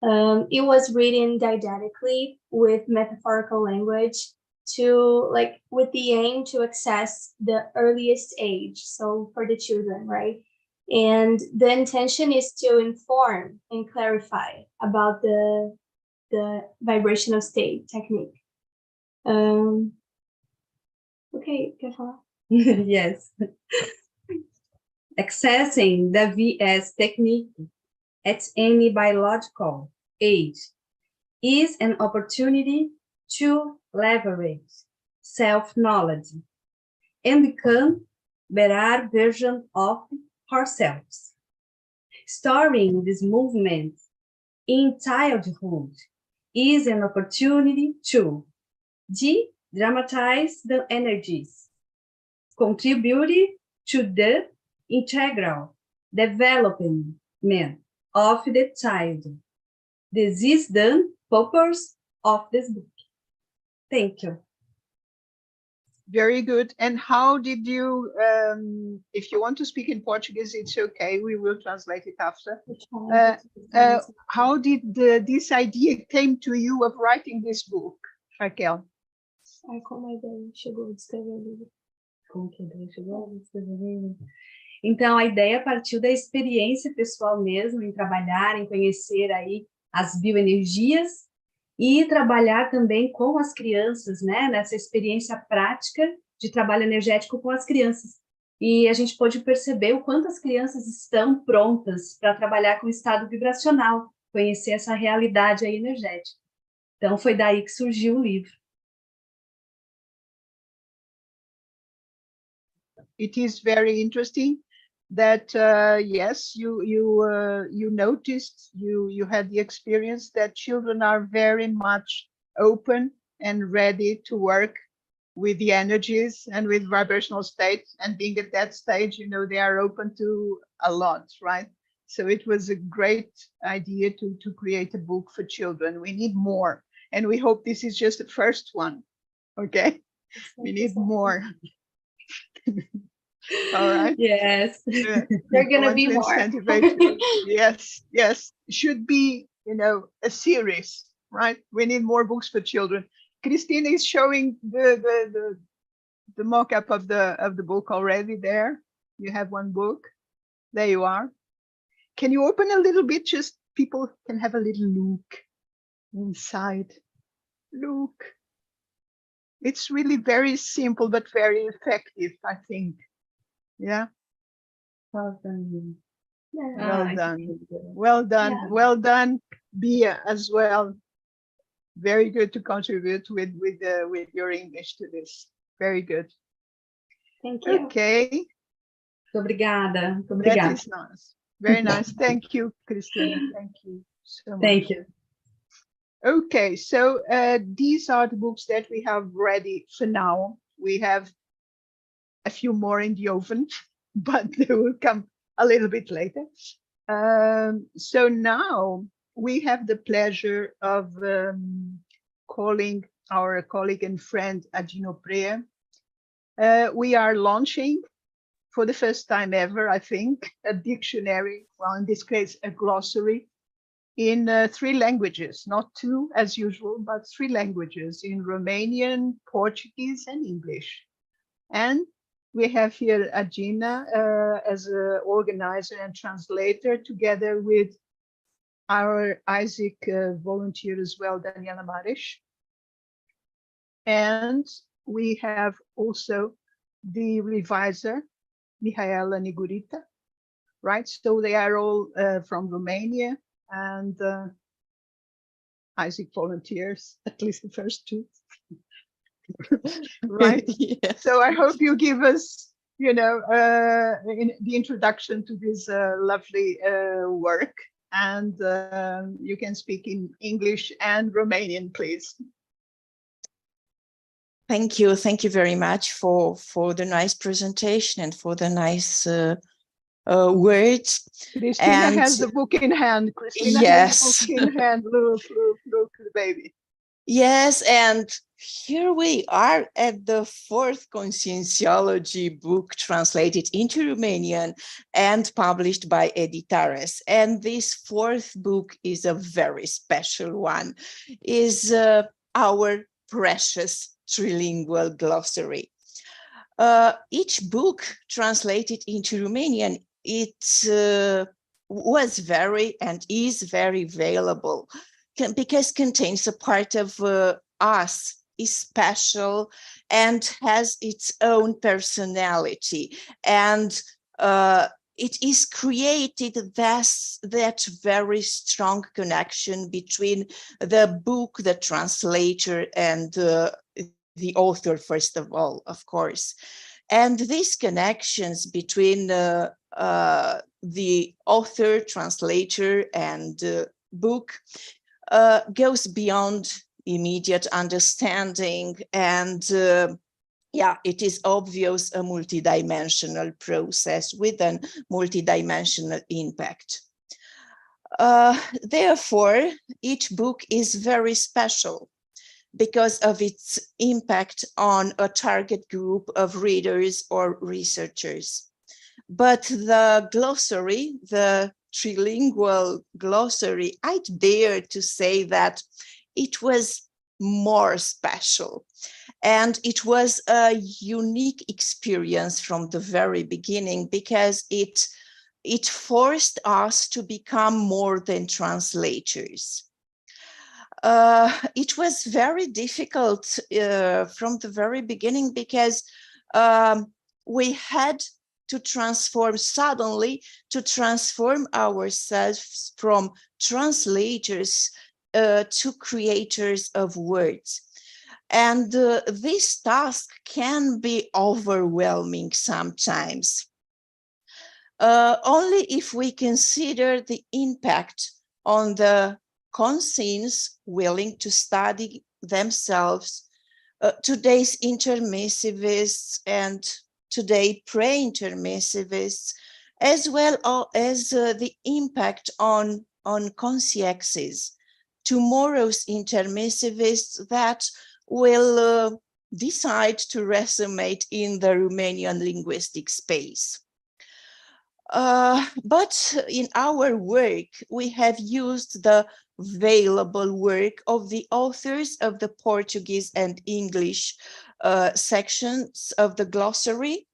It was written didactically with metaphorical language with the aim to access the earliest age, so for the children, right? And the intention is to inform and clarify about the vibrational state technique. Okay, can I? Yes. Accessing the VS technique at any biological age is an opportunity to leverage self-knowledge and become better version of ourselves. Starting this movement in childhood is an opportunity to de-dramatize the energies, contributing to the integral development of the child. This is the purpose of this book. Thank you. Very good. And how did you, if you want to speak in Portuguese, it's okay. We will translate it after. How did this idea came to you of writing this book, Raquel? Como a ideia chegou a escrever o livro? Como que a ideia chegou a escrever o livro? Então, a ideia partiu da experiência pessoal mesmo, em trabalhar, em conhecer aí as bioenergias e trabalhar também com as crianças, né? Nessa experiência prática de trabalho energético com as crianças. E a gente pôde perceber o quanto as crianças estão prontas para trabalhar com o estado vibracional, conhecer essa realidade aí energética. Então, foi daí que surgiu o livro. It is very interesting that yes, you noticed, you had the experience that children are very much open and ready to work with the energies and with vibrational states, and being at that stage, you know, they are open to a lot, right? So it was a great idea to create a book for children. We need more, and we hope this is just the first one. Okay, we need more. All right. Yes, Yeah. they're gonna be more. Yes, yes, should be, you know, a series, right? We need more books for children. Christina is showing the mock-up of the book already there. You have one book. There you are. Can you open a little bit? Just people can have a little look inside. Look. It's really very simple, but very effective, I think. Yeah. Well done. Yeah. Well done. Well done. Yeah. Well done, Bia, as well. Very good to contribute with your English to this. Very good. Thank you. Okay. Muito obrigada. Muito That obrigada. is nice. Very nice. Thank you, Christina. Thank you so much. Thank you. Okay, so these are the books that we have ready for now. We have a few more in the oven, but they will come a little bit later. So now we have the pleasure of calling our colleague and friend Agino Prea. We are launching for the first time ever, I think, a dictionary, well, in this case, a glossary in 3 languages, not 2 as usual, but 3 languages, in Romanian, Portuguese, and English. And we have here Agina as an organizer and translator, together with our CEAEC volunteer as well, Daniela Mares. And we have also the revisor, Mihaela Nigurita, right? So they are all from Romania, and CEAEC volunteers, at least the first 2. Right. Yeah. So I hope you give us, you know, the introduction to this lovely work, and you can speak in English and Romanian, please. Thank you very much for the nice presentation and for the nice words. Christina has the book in hand. Christina Yes. has the book in hand. Look, the baby. Yes, and here we are at the 4th Conscientiology book translated into Romanian and published by Editares. And this 4th book is a very special one, is our precious Trilingual glossary. Each book translated into Romanian, it was very and is very valuable, because contains a part of us, is special and has its own personality, and it is created that very strong connection between the book, the translator, and the author, first of all, of course. And these connections between the author, translator, and book goes beyond immediate understanding, and yeah, it is obvious a multidimensional process with a multidimensional impact. Therefore, each book is very special because of its impact on a target group of readers or researchers. But the glossary, the Trilingual glossary, I'd dare to say that it was more special. And it was a unique experience from the very beginning, because it forced us to become more than translators. It was very difficult from the very beginning, because we had to transform suddenly, to transform ourselves from translators to creators of words. And this task can be overwhelming sometimes. Only if we consider the impact on the conscience willing to study themselves, today's intermissivists and today pre-intermissivists, as well as the impact on consciences, tomorrow's intermissivists that will decide to resonate in the Romanian linguistic space. But in our work, we have used the available work of the authors of the Portuguese and English sections of the glossary.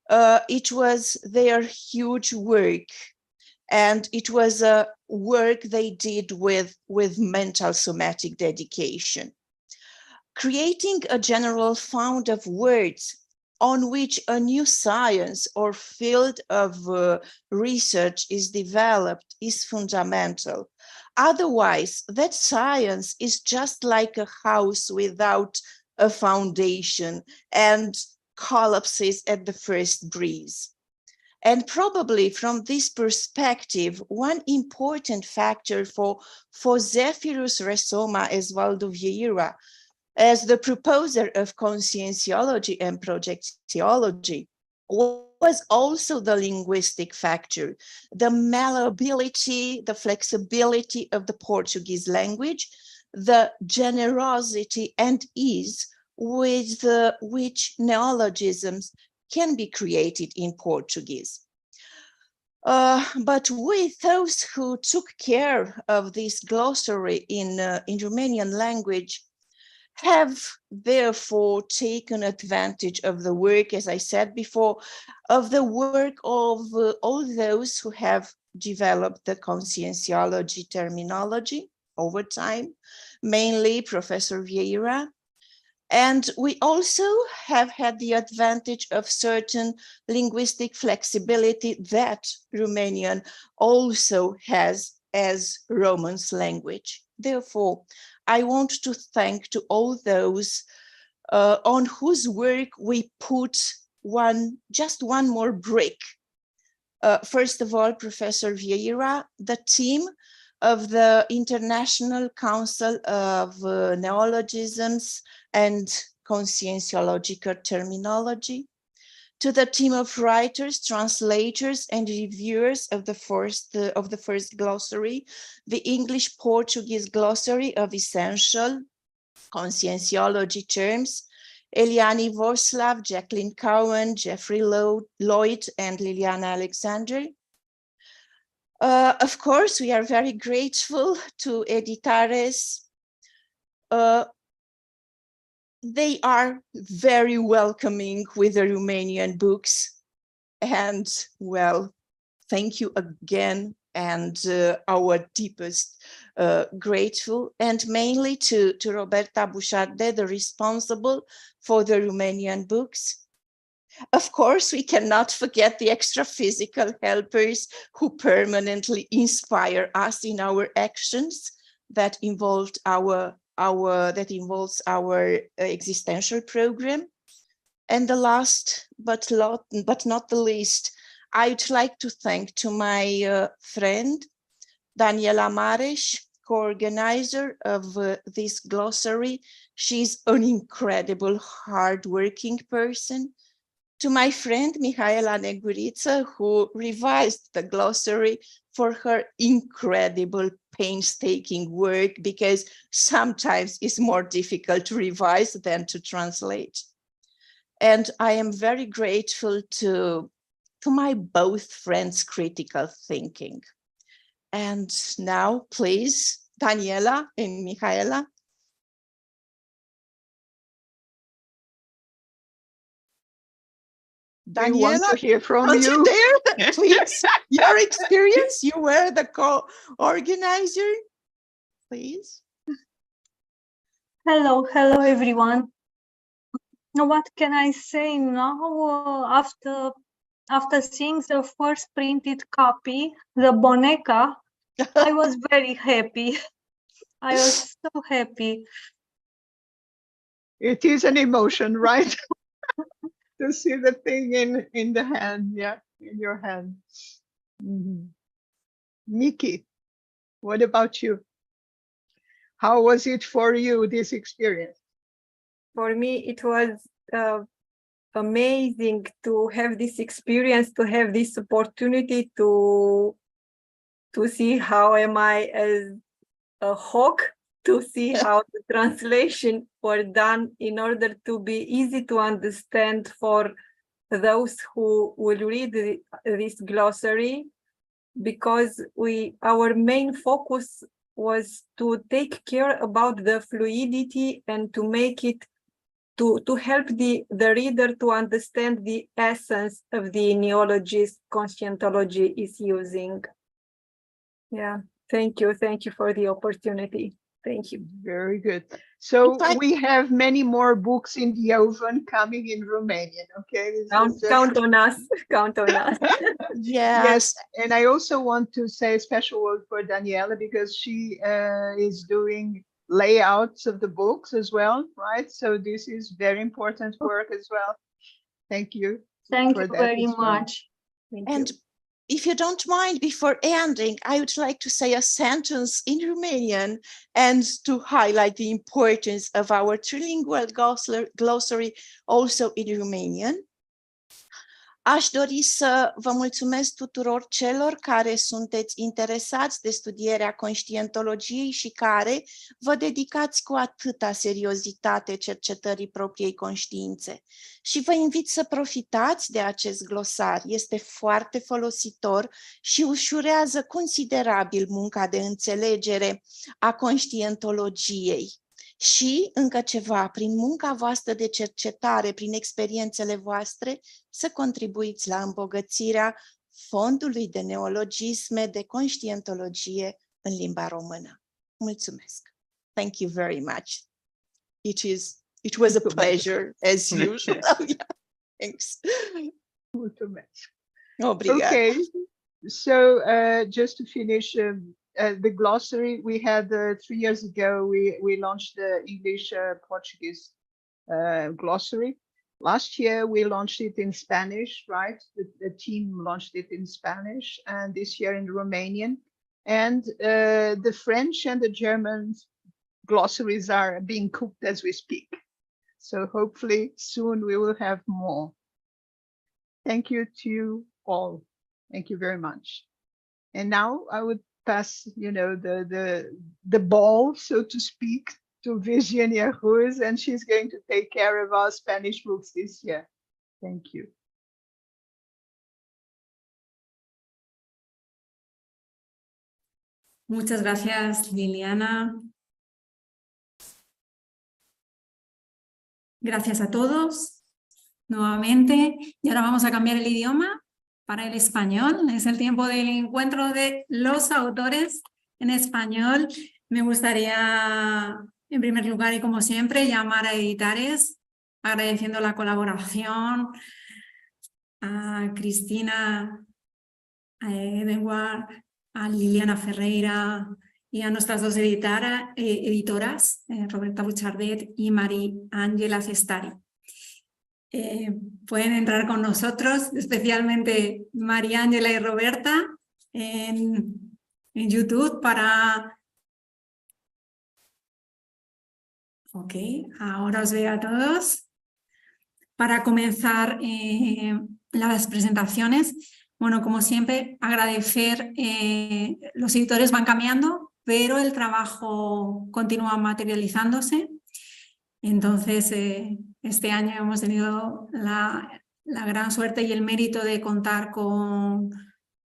It was their huge work, and it was a work they did with mental somatic dedication. Creating a general fund of words on which a new science or field of research is developed is fundamental. Otherwise, that science is just like a house without a foundation and collapses at the first breeze. And probably from this perspective, one important factor for Zephyrus Resoma Osvaldo Vieira, as the proposer of conscientiology and projectiology, was also the linguistic factor, the malleability, the flexibility of the Portuguese language, the generosity and ease with which neologisms can be created in Portuguese. But with those who took care of this glossary in Romanian language have therefore taken advantage of the work, as I said before, of the work of all those who have developed the conscientiology terminology over time, mainly Professor Vieira. And we also have had the advantage of certain linguistic flexibility that Romanian also has as Romance language. Therefore, I want to thank to all those on whose work we put just one more brick. First of all, Professor Vieira, the team of the International Council of Neologisms and Conscientiological Terminology, to the team of writers, translators, and reviewers of the first glossary, the English-Portuguese glossary of essential conscientiology terms, Eliane Vorslav, Jacqueline Cowan, Jeffrey Lloyd, and Liliana Alexander. Of course, we are very grateful to Editares. They are very welcoming with the Romanian books. And well, thank you again, and our deepest grateful, and mainly to Roberta Bușarde, the responsible for the Romanian books. Of course, we cannot forget the extra physical helpers who permanently inspire us in our actions that involves our existential program. And the last, but not the least, I'd like to thank to my friend Daniela Mares, co-organizer of this glossary. She's an incredible, hardworking person. To my friend Mihaela Neguriță, who revised the glossary, for her incredible painstaking work, because sometimes it's more difficult to revise than to translate. And I am very grateful to my both friends' critical thinking. And now, please, Daniela and Mihaela. Daniela, we want to hear from aren't you. there? Please, your experience. You were the co-organizer. Please. Hello everyone. Now, what can I say now after after seeing the first printed copy, the Boneca, I was very happy. I was so happy. It is an emotion, right? To see the thing in the hand, yeah, in your hand. Nikki, what about you? How was it for you, this experience? For me, it was amazing to have this experience, to have this opportunity to see how am I as a hawk, to see how the translation were done in order to be easy to understand for those who will read this glossary, because our main focus was to take care about the fluidity and to make it to help the reader to understand the essence of the neologies Conscientiology is using. Yeah, thank you for the opportunity. Thank you. Very good. So we have many more books in the oven coming in Romanian, okay? Count on us, count on us. Yes, and I also want to say a special word for Daniela, because she is doing layouts of the books as well, right? So this is very important work as well. Thank you. Thank you very much. And if you don't mind, before ending, I would like to say a sentence in Romanian and to highlight the importance of our trilingual glossary also in Romanian. Aș dori să vă mulțumesc tuturor celor care sunteți interesați de studierea conștientologiei și care vă dedicați cu atâta seriozitate cercetării propriei conștiințe. Și vă invit să profitați de acest glosar. Este foarte folositor și ușurează considerabil munca de înțelegere a conștientologiei. Și, încă ceva, prin munca voastră de cercetare, prin experiențele voastre, să contribuiți la îmbogățirea fondului de neologisme de conștientologie în limba română. Mulțumesc! Thank you very much. It was a pleasure, as usual. Thanks. Mulțumesc. Obrigada. Okay, so just to finish, the glossary we had 3 years ago, we launched the English Portuguese glossary. Last year we launched it in Spanish, right? The team launched it in Spanish, and this year in Romanian. And the French and the German glossaries are being cooked as we speak. So hopefully soon we will have more. Thank you to you all. Thank you very much. And now I would pass, the ball, so to speak, to Virginia Ruiz, and she's going to take care of our Spanish books this year. Thank you. Muchas gracias, Liliana. Gracias a todos nuevamente. Y ahora vamos a cambiar el idioma para el español. Es el tiempo del encuentro de los autores en español. Me gustaría, en primer lugar y como siempre, llamar a Editares, agradeciendo la colaboración a Cristina, a Edward, a Liliana Ferreira y a nuestras dos editoras, Roberta Buchardet y María Ángela Cestari. Pueden entrar con nosotros, especialmente María Ángela y Roberta, en YouTube para... Ok, ahora os veo a todos. Para comenzar las presentaciones, bueno, como siempre, agradecer, los editores van cambiando, pero el trabajo continúa materializándose. Entonces, este año hemos tenido la gran suerte y el mérito de contar con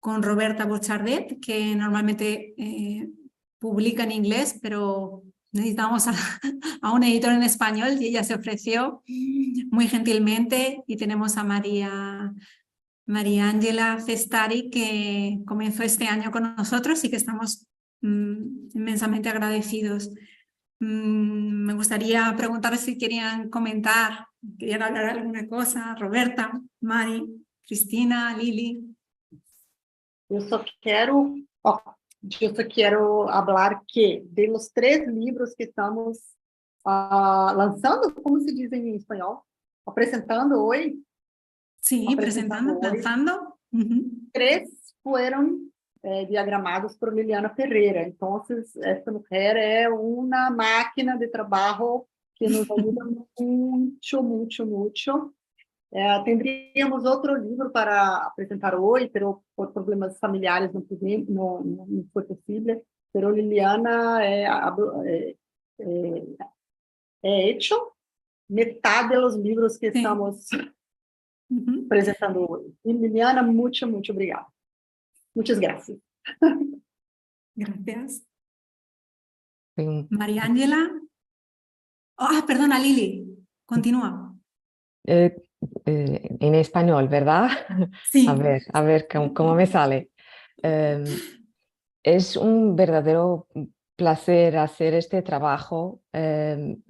Roberta Buchardet, que normalmente publica en inglés, pero necesitamos a un editor en español y ella se ofreció muy gentilmente. Y tenemos a María Ángela Cestari, que comenzó este año con nosotros y que estamos inmensamente agradecidos. Me gustaría preguntar si querían comentar, querían hablar alguna cosa. Roberta, Mari, Cristina, Lili. Eu só quero falar que de los 3 livros que estamos lançando, como se diz em espanhol? Apresentando hoje. Sí, presentando, lanzando. 3 foram diagramados por Liliana Ferreira. Então, essa mulher é uma máquina de trabalho que nos ajuda muito. Tendríamos outro livro para apresentar hoje, mas por problemas familiares não foi possível. Mas Liliana é hecho metade dos livros que estamos apresentando hoje. E Liliana, muito obrigada. Muchas gracias. Gracias. María Ángela. Perdona, Lili. Continúa. En español, ¿verdad? Sí. A ver cómo me sale. Es un verdadero placer hacer este trabajo. En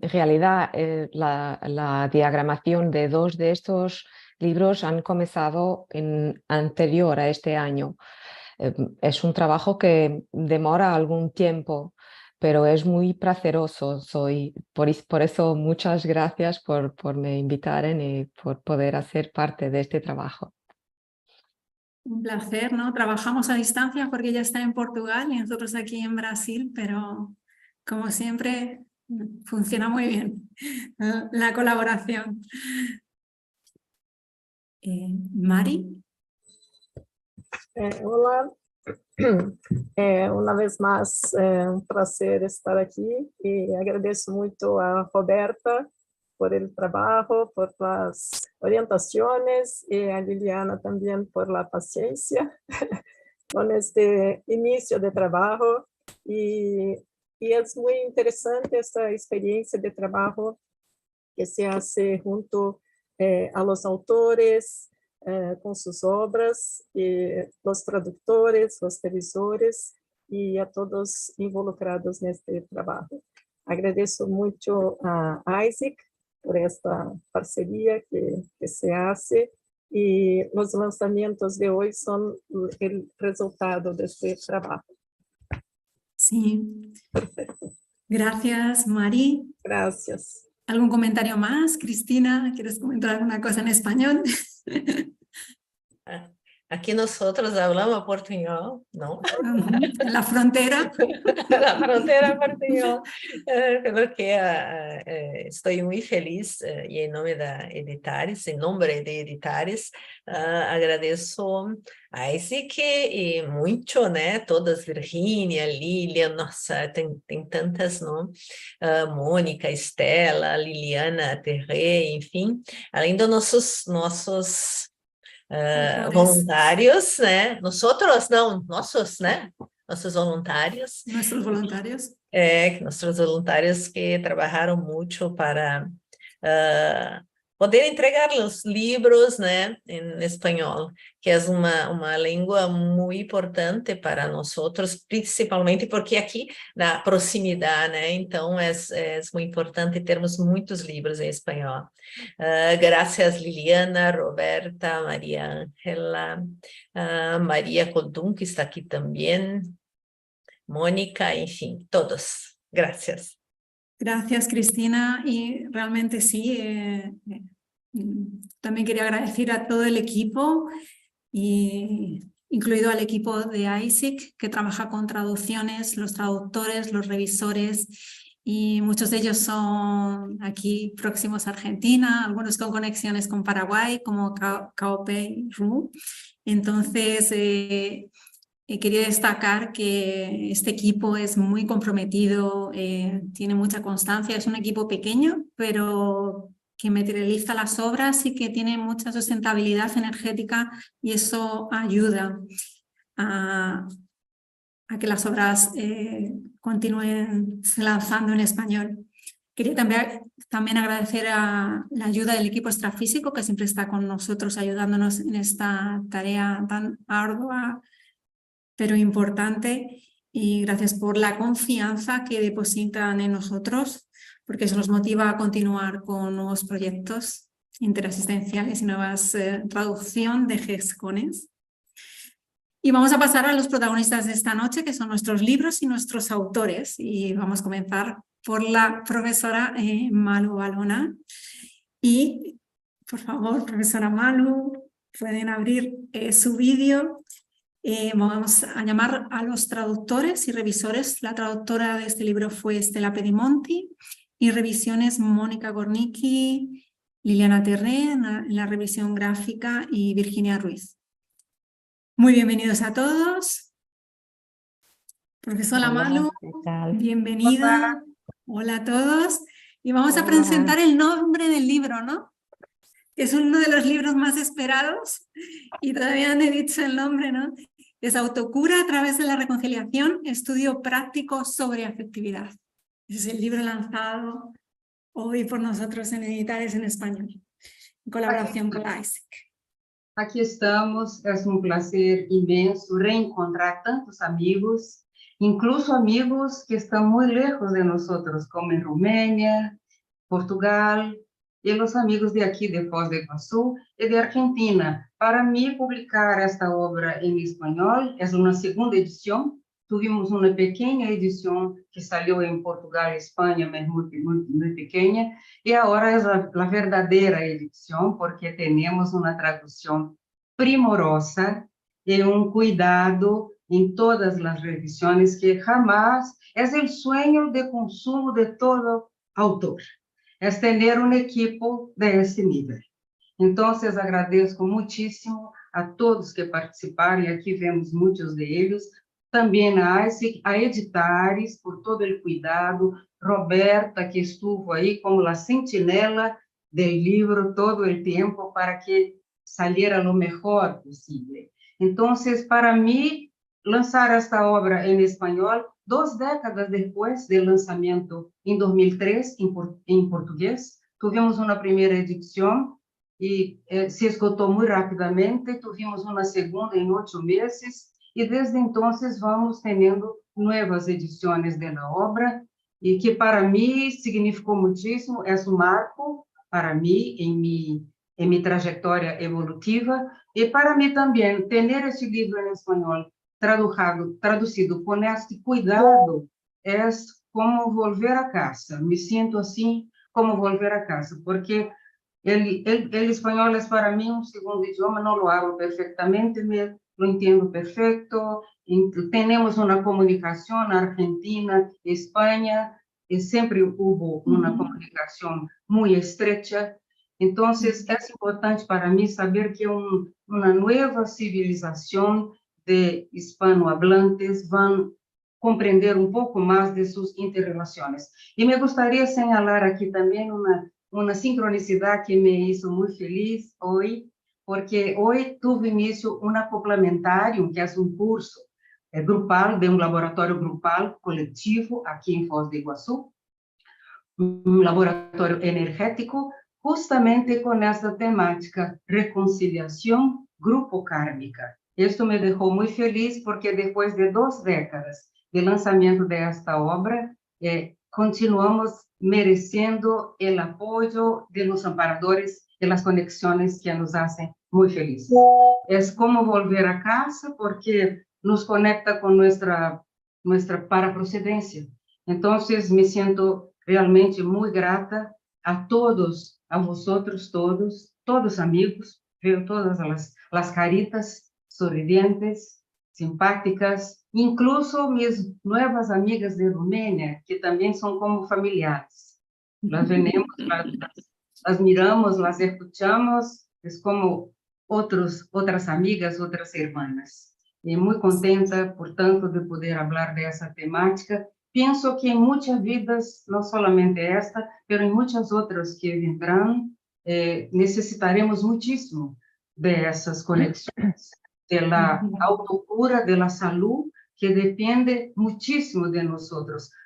realidad, la diagramación de 2 de estos libros han comenzado anterior a este año. Es un trabajo que demora algún tiempo, pero es muy placeroso. Por eso muchas gracias por me invitar y por poder hacer parte de este trabajo. Un placer, ¿no? Trabajamos a distancia porque ella está en Portugal y nosotros aquí en Brasil, pero como siempre funciona muy bien la colaboración. Mari. Hola. Uma vez mais, um prazer estar aqui e agradeço muito a Roberta por el trabalho, por as orientações e a Liliana também por la paciencia com este início de trabalho e é muito interessante esta experiência de trabalho que se hace junto a los autores, com suas obras, e os tradutores, os revisores e a todos involucrados neste trabalho. Agradeço muito a CEAEC por esta parceria que se hace e os lançamentos de hoje são o resultado deste trabalho. Sí. Gracias, Mari. Gracias. ¿Algún comentario más? Cristina, ¿quieres comentar alguna cosa en español? Aquí nosotros hablamos portuñol, ¿no? En la frontera. La frontera portuñol. Pelo que estoy muy feliz y en nombre de Editares, agradeço a CEAEC e muito, né? Todas, Virgínia, Lilian, nossa, tem tantas, não? Mônica, Estela, Liliana, Terré, enfim, além dos nossos voluntários, né? Nossos voluntários. Nossos voluntários. Nossos voluntários que trabalharam muito para poder entregar os livros, né, em espanhol, que é uma língua muito importante para nós, principalmente porque aqui na proximidade, né, então é muito importante termos muitos livros em espanhol. Graças Liliana, Roberta, Maria Ángela, Maria Codum, que está aqui também, Mónica, enfim, todos. Gracias. Gracias, Cristina. Y realmente sí, también quería agradecer a todo el equipo, incluido al equipo de CEAEC, que trabaja con traducciones, los traductores, los revisores, y muchos de ellos son aquí próximos a Argentina, algunos con conexiones con Paraguay, como KOP y RU. Entonces, quería destacar que este equipo es muy comprometido, tiene mucha constancia, es un equipo pequeño, pero que materializa las obras y que tiene mucha sustentabilidad energética y eso ayuda a que las obras continúen lanzando en español. Quería también agradecer a la ayuda del equipo extrafísico que siempre está con nosotros ayudándonos en esta tarea tan ardua pero importante, y gracias por la confianza que depositan en nosotros, porque eso nos motiva a continuar con nuevos proyectos. interasistenciales y nuevas traducción de gestiones. Y vamos a pasar a los protagonistas de esta noche, que son nuestros libros y nuestros autores. Y vamos a comenzar por la profesora Malu Balona. Y, por favor, profesora Malu, pueden abrir su vídeo. Vamos a llamar a los traductores y revisores. La traductora de este libro fue Estela Pedimonti y revisiones Mónica Gornicki, Liliana Terré en la revisión gráfica y Virginia Ruiz. Muy bienvenidos a todos. Profesora Malu, bienvenida. Hola a todos. Y vamos a presentar el nombre del libro, ¿no? Es uno de los libros más esperados y todavía no he dicho el nombre, ¿no? Es Autocura a través de la reconciliación, estudio práctico sobre afectividad. Es el libro lanzado hoy por nosotros en Editares en Español, en colaboración con la CEAEC. Aqui estamos, é um prazer imenso reencontrar tantos amigos, incluso amigos que estão muito lejos de nós, como em Romênia, Portugal, e os amigos de aqui de Foz do Iguaçu e de Argentina. Para mim, publicar esta obra em espanhol é uma segunda edição. Tivemos uma pequena edição que saiu em Portugal e Espanha, mas muito pequena, e agora é a verdadeira edição, porque temos uma tradução primorosa e cuidado em todas as revisões que jamás é o sonho de consumo de todo autor, é ter equipo desse nível. Então, agradeço muitíssimo a todos que participaram, e aqui vemos muitos deles, também a Editares, por todo o cuidado, Roberta, que estuvo aí como a sentinela do livro todo o tempo para que saliera lo melhor possível. Então, para mim, lançar esta obra em espanhol, 2 décadas depois do lançamento, em 2003, em português, tivemos uma primeira edição e se esgotou muito rapidamente, tivemos uma segunda em 8 meses, e desde então vamos tendo novas edições da obra, e que para mim significou muitíssimo, é marco para mim em minha trajetória evolutiva, e para mim também ter esse livro em espanhol traduzido com este cuidado é como volver a casa. Me sinto assim como volver a casa, porque o espanhol é para mim um segundo idioma, não lo hablo perfeitamente, lo entendo perfeito, temos uma comunicação na Argentina, Espanha, e sempre houve uma comunicação muito estreita. Então, é importante para mim saber que uma nova civilização de hispanohablantes vão compreender pouco mais de suas interrelações. E me gostaria de señalar aqui também uma sincronicidade que me hizo muito feliz hoje, porque hoje tive início complementário, que é curso grupal, de laboratório grupal coletivo aqui em Foz do Iguaçu, laboratório energético, justamente com essa temática, reconciliação grupo kármica. Isso me deixou muito feliz, porque depois de 2 décadas de lançamento desta obra, continuamos merecendo o apoio de los amparadores e as conexões que nos fazem muito felizes. É como volver a casa, porque nos conecta com nossa paraprocedência. Então, me sinto realmente muito grata a todos, a vosotros todos amigos, veo todas as caritas sorridentes, simpáticas, incluso minhas novas amigas de Romênia, que também são como familiares. Las venemos, las miramos, las escuchamos, es como outras amigas, outras hermanas. E muito contenta, portanto, de poder falar dessa temática. Penso que em muitas vidas, não somente esta, mas em muitas outras que virão, necessitaremos muitíssimo dessas conexões, da autocura, da saúde, que depende muitíssimo de nós,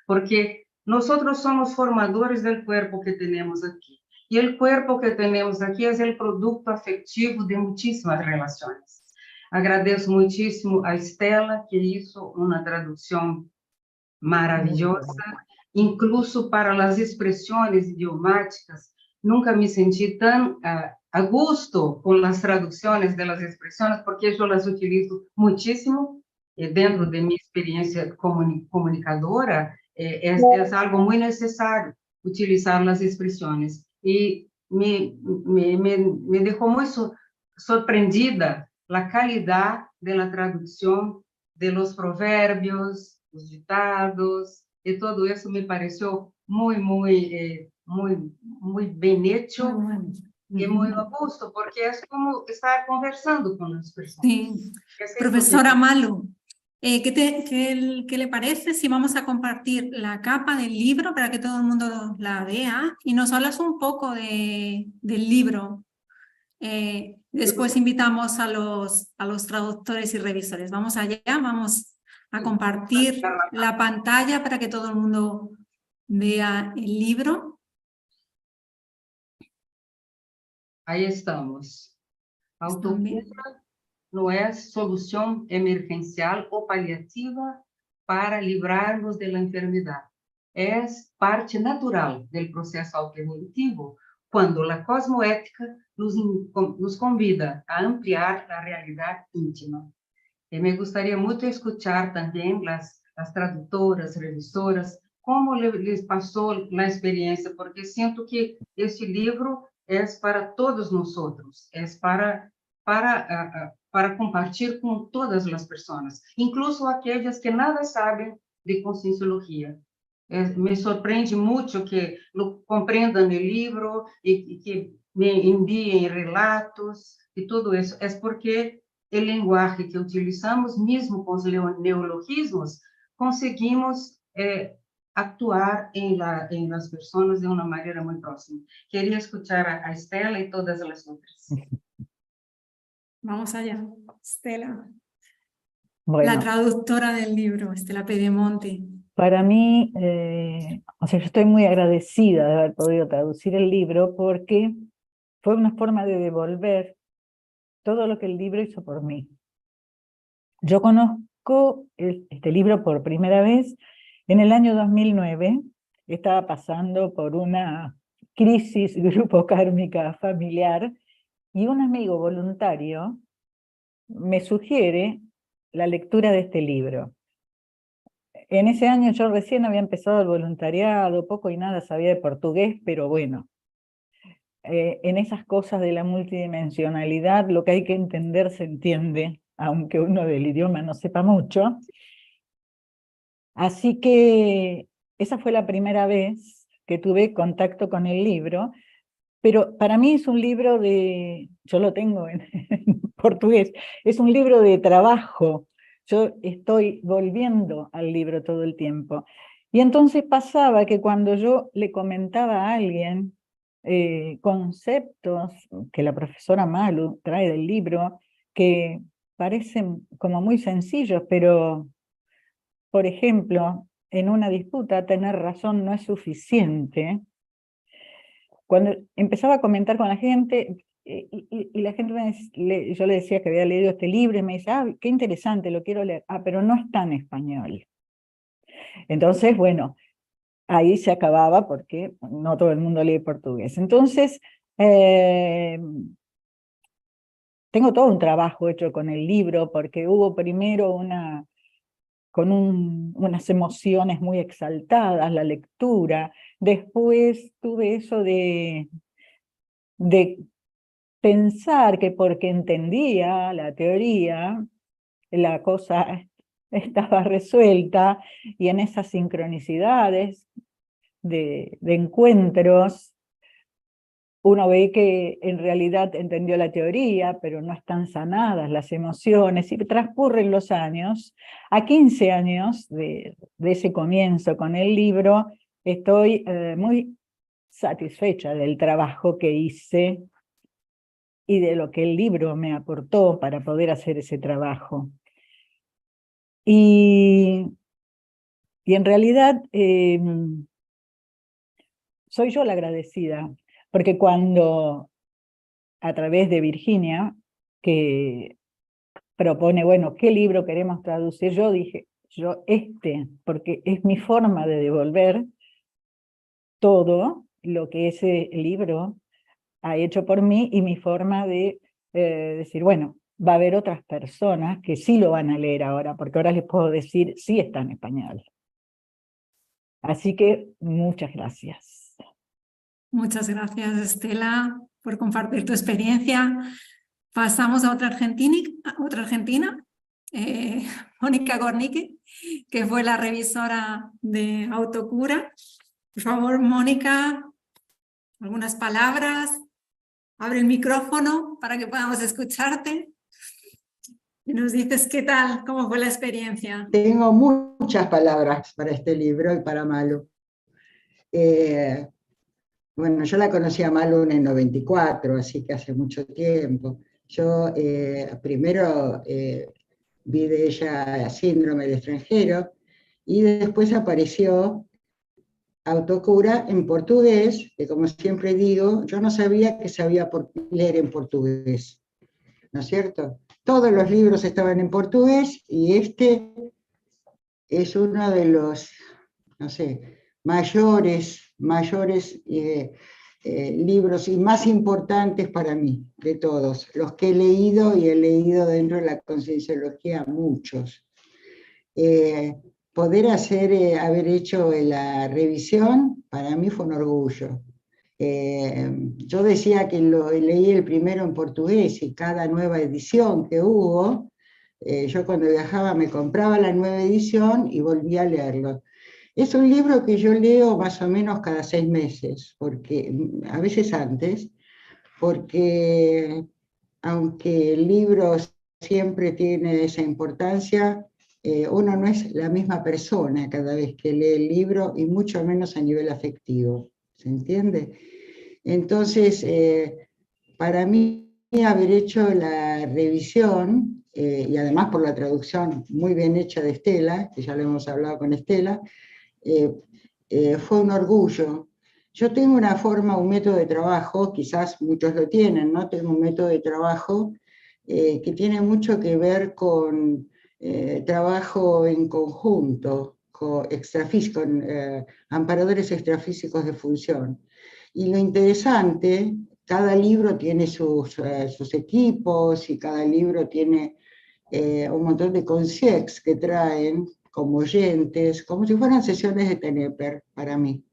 porque nós somos formadores do corpo que temos aqui. E o corpo que temos aqui é o produto afetivo de muitíssimas relações. Agradeço muitíssimo a Estela, que hizo uma tradução maravilhosa, incluso para as expressões idiomáticas. nunca me sentí tan a gusto con las traducciones de las expresiones, porque yo las utilizo muchísimo dentro de mi experiencia comunicadora. Es algo muy necesario utilizar las expresiones. Y me dejó muy sorprendida la calidad de la traducción de los proverbios, los ditados, y todo eso me pareció muy bien hecho y muy a gusto, porque es como estar conversando con las personas. Sí. Profesora Malu, ¿qué le parece si vamos a compartir la capa del libro para que todo el mundo la vea y nos hablas un poco del libro? Después invitamos a los traductores y revisores. Vamos allá, vamos a compartir la pantalla para que todo el mundo vea el libro. Ahí estamos. Autocura no es solución emergencial o paliativa para librarnos de la enfermedad. Es parte natural del proceso autoevolutivo, cuando la cosmoética nos convida a ampliar la realidad íntima. Me gustaría mucho escuchar también las traductoras, revisoras, cómo les pasó la experiencia, porque siento que este libro es para todos nosotros, es para compartir con todas las personas, incluso aquellas que nada saben de Conscienciología. Me sorprende mucho que lo comprendan el libro y que me envíen relatos y todo eso. Es porque el lenguaje que utilizamos, mismo con los neologismos, conseguimos actuar en las personas de una manera muy próxima. Quería escuchar a Estela y todas las otras. Vamos allá, Estela. Bueno, La traductora del libro, Estela Pedemonte. para mí, o sea, yo estoy muy agradecida de haber podido traducir el libro porque fue una forma de devolver todo lo que el libro hizo por mí. Yo conozco este libro por primera vez en el año 2009. Estaba pasando por una crisis grupo kármica familiar y un amigo voluntario me sugiere la lectura de este libro. En ese año yo recién había empezado el voluntariado, poco y nada sabía de portugués, pero bueno, en esas cosas de la multidimensionalidad, lo que hay que entender se entiende, aunque uno del idioma no sepa mucho. Así que esa fue la primera vez que tuve contacto con el libro, pero para mí es un libro yo lo tengo en portugués, es un libro de trabajo. Yo estoy volviendo al libro todo el tiempo. Y entonces pasaba que cuando yo le comentaba a alguien conceptos que la profesora Malu trae del libro, que parecen como muy sencillos, pero, por ejemplo, en una disputa tener razón no es suficiente. Cuando empezaba a comentar con la gente, y la gente yo le decía que había leído este libro, y me dice, qué interesante, lo quiero leer. Pero no está en español. Entonces, bueno, ahí se acababa porque no todo el mundo lee portugués. Entonces, tengo todo un trabajo hecho con el libro, porque hubo primero unas emociones muy exaltadas, la lectura. Después tuve eso de pensar que porque entendía la teoría, la cosa estaba resuelta, y en esas sincronicidades de encuentros, uno ve que en realidad entendió la teoría, pero no están sanadas las emociones, y transcurren los años. A 15 años de ese comienzo con el libro, estoy muy satisfecha del trabajo que hice y de lo que el libro me aportó para poder hacer ese trabajo. Y en realidad soy yo la agradecida, porque cuando a través de Virginia, que propone, bueno, ¿qué libro queremos traducir? Yo dije, porque es mi forma de devolver todo lo que ese libro ha hecho por mí y mi forma de decir, bueno, va a haber otras personas que sí lo van a leer ahora, porque ahora les puedo decir, sí está en español. Así que muchas gracias. Muchas gracias, Estela, por compartir tu experiencia. Pasamos a otra argentina, Mónica Gornicki, que fue la revisora de autocura. Por favor, Mónica, algunas palabras. Abre el micrófono para que podamos escucharte. Y nos dices qué tal, cómo fue la experiencia. Tengo muchas palabras para este libro y para Malu. Bueno, yo la conocí a Malu en el 94, así que hace mucho tiempo. Yo primero vi de ella Síndrome de Extranjero y después apareció Autocura en portugués, que como siempre digo, yo no sabía que sabía leer en portugués, ¿no es cierto? Todos los libros estaban en portugués y este es uno de los, no sé, mayores libros y más importantes para mí, de todos, los que he leído y he leído dentro de la Conscienciología muchos. Poder haber hecho la revisión, para mí fue un orgullo. Yo decía que leí el primero en portugués y cada nueva edición que hubo, yo cuando viajaba me compraba la nueva edición y volvía a leerlo. Es un libro que yo leo más o menos cada 6 meses, porque, a veces antes, porque aunque el libro siempre tiene esa importancia, uno no es la misma persona cada vez que lee el libro y mucho menos a nivel afectivo, ¿se entiende? Entonces, para mí haber hecho la revisión, y además por la traducción muy bien hecha de Estela, que ya lo hemos hablado con Estela, fue un orgullo. Yo tengo una forma, un método de trabajo, quizás muchos lo tienen, ¿no? Tengo un método de trabajo que tiene mucho que ver con trabajo en conjunto, con amparadores extrafísicos de función. Y lo interesante, cada libro tiene sus equipos y cada libro tiene un montón de conciertos que traen como oyentes, como si fueran sesiones de Teneper para mí,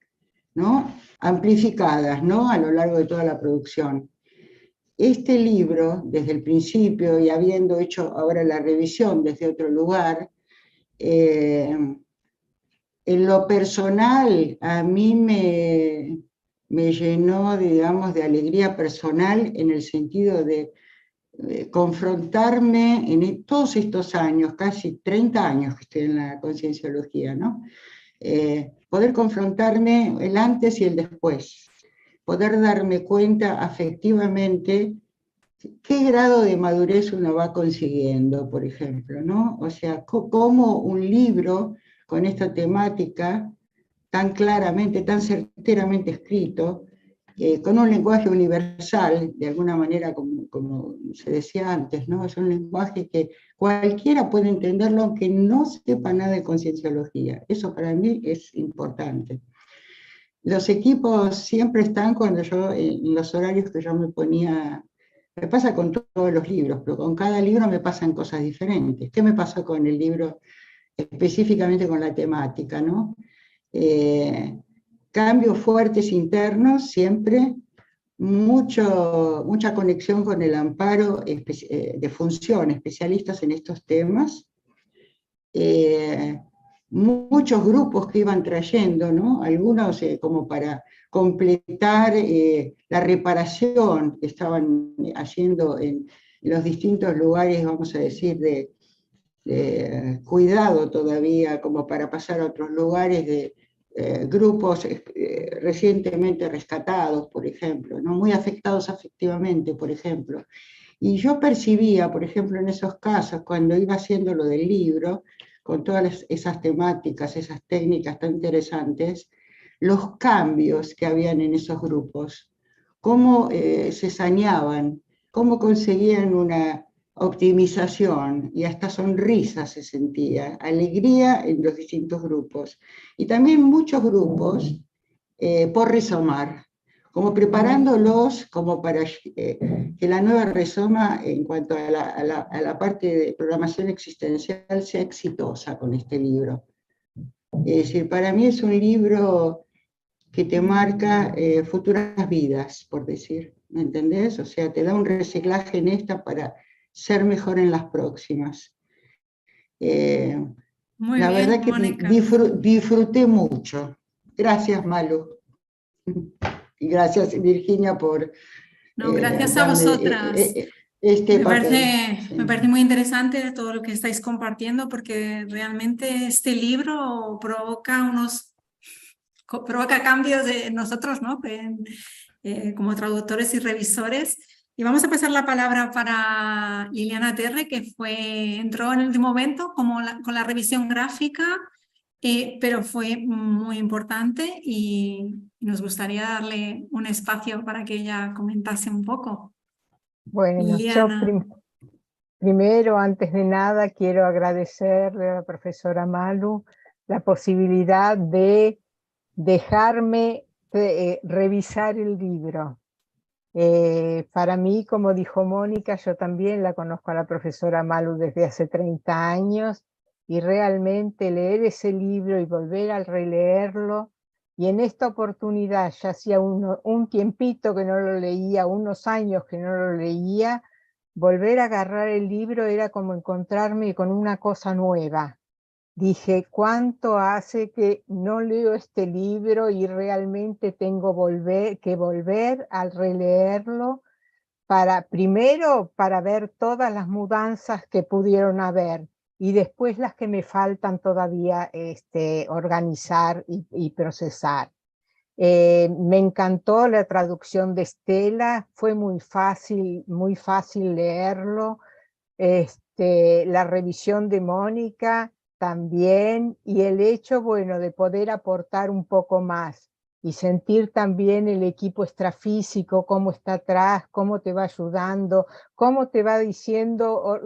¿no? Amplificadas, ¿no? A lo largo de toda la producción. Este libro, desde el principio y habiendo hecho ahora la revisión desde otro lugar, en lo personal a mí me llenó, digamos, de alegría personal en el sentido de confrontarme en todos estos años, casi 30 años que estoy en la Conscienciología, ¿no? Poder confrontarme el antes y el después, poder darme cuenta afectivamente qué grado de madurez uno va consiguiendo, por ejemplo, ¿no? O sea, cómo un libro con esta temática tan claramente, tan certeramente escrito, con un lenguaje universal, de alguna manera, como se decía antes, ¿no? Es un lenguaje que cualquiera puede entenderlo aunque no sepa nada de Conscienciología. Eso para mí es importante. Los equipos siempre están cuando yo, en los horarios que yo me ponía, me pasa con todos los libros, pero con cada libro me pasan cosas diferentes. ¿Qué me pasó con el libro específicamente con la temática, ¿no? Cambios fuertes internos siempre, mucha conexión con el amparo de función, especialistas en estos temas, muchos grupos que iban trayendo, ¿no? Algunos como para completar la reparación que estaban haciendo en los distintos lugares, vamos a decir, de cuidado todavía, como para pasar a otros lugares de grupos recientemente rescatados, por ejemplo, ¿no? Muy afectados afectivamente, por ejemplo. Y yo percibía, por ejemplo, en esos casos, cuando iba haciendo lo del libro, con todas esas temáticas, esas técnicas tan interesantes, los cambios que habían en esos grupos, cómo se saneaban, cómo conseguían una optimización y hasta sonrisa se sentía, alegría en los distintos grupos. Y también muchos grupos por Rizomar, como preparándolos como para que la nueva Rizoma en cuanto a la parte de programación existencial sea exitosa con este libro. Es decir, para mí es un libro que te marca futuras vidas, por decir, ¿me entendés? O sea, te da un reciclaje en esta para ser mejor en las próximas. Muy La bien, verdad que Mónica. disfruté mucho. Gracias, Malu. Y gracias, Virginia, por No, gracias a darme vosotras. este papel. Me parece muy interesante todo lo que estáis compartiendo, porque realmente este libro provoca cambios de nosotros, ¿no? Como traductores y revisores. Y vamos a pasar la palabra para Liliana Terre, que entró en el último momento con la revisión gráfica, pero fue muy importante y nos gustaría darle un espacio para que ella comentase un poco. Bueno, Liliana. yo primero, antes de nada, quiero agradecerle a la profesora Malu la posibilidad de dejarme revisar el libro. Para mí, como dijo Mónica, yo también la conozco a la profesora Malu desde hace 30 años y realmente leer ese libro y volver a releerlo, y en esta oportunidad, ya hacía un tiempito que no lo leía, unos años que no lo leía, volver a agarrar el libro era como encontrarme con una cosa nueva. Dije, ¿cuánto hace que no leo este libro y realmente tengo que volver a releerlo primero para ver todas las mudanzas que pudieron haber y después las que me faltan todavía organizar y procesar. Me encantó la traducción de Estela, fue muy fácil leerlo. La revisión de Mónica también, y el hecho, bueno, de poder aportar un poco más y sentir también el equipo extrafísico, cómo está atrás, cómo te va ayudando, cómo te va diciendo,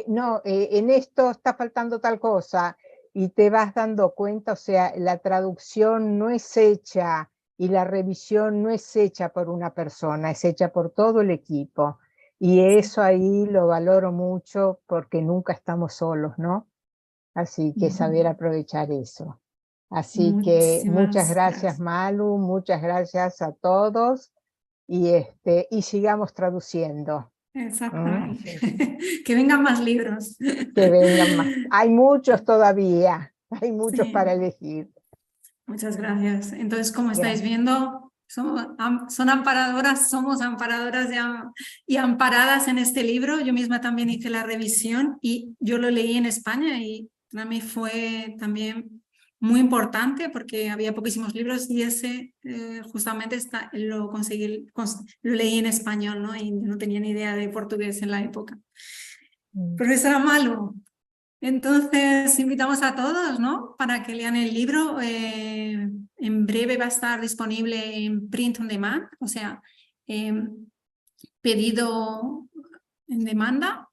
no, en esto está faltando tal cosa, y te vas dando cuenta. O sea, la traducción no es hecha y la revisión no es hecha por una persona, es hecha por todo el equipo. Y eso ahí lo valoro mucho porque nunca estamos solos, ¿no? Así que saber aprovechar eso. Así que muchas gracias, Malu, muchas gracias a todos y sigamos traduciendo. Exactamente. Que vengan más libros. Que vengan más. Hay muchos todavía, hay muchos para elegir. Muchas gracias. Entonces, como estáis Gracias. viendo, somos amparadoras y amparadas en este libro. Yo misma también hice la revisión y yo lo leí en España y para mí fue también muy importante porque había poquísimos libros y ese justamente lo leí en español, ¿no? Y no tenía ni idea de portugués en la época. Profesora Malu, entonces invitamos a todos, ¿no? Para que lean el libro. En breve va a estar disponible en print on demand, o sea, pedido en demanda.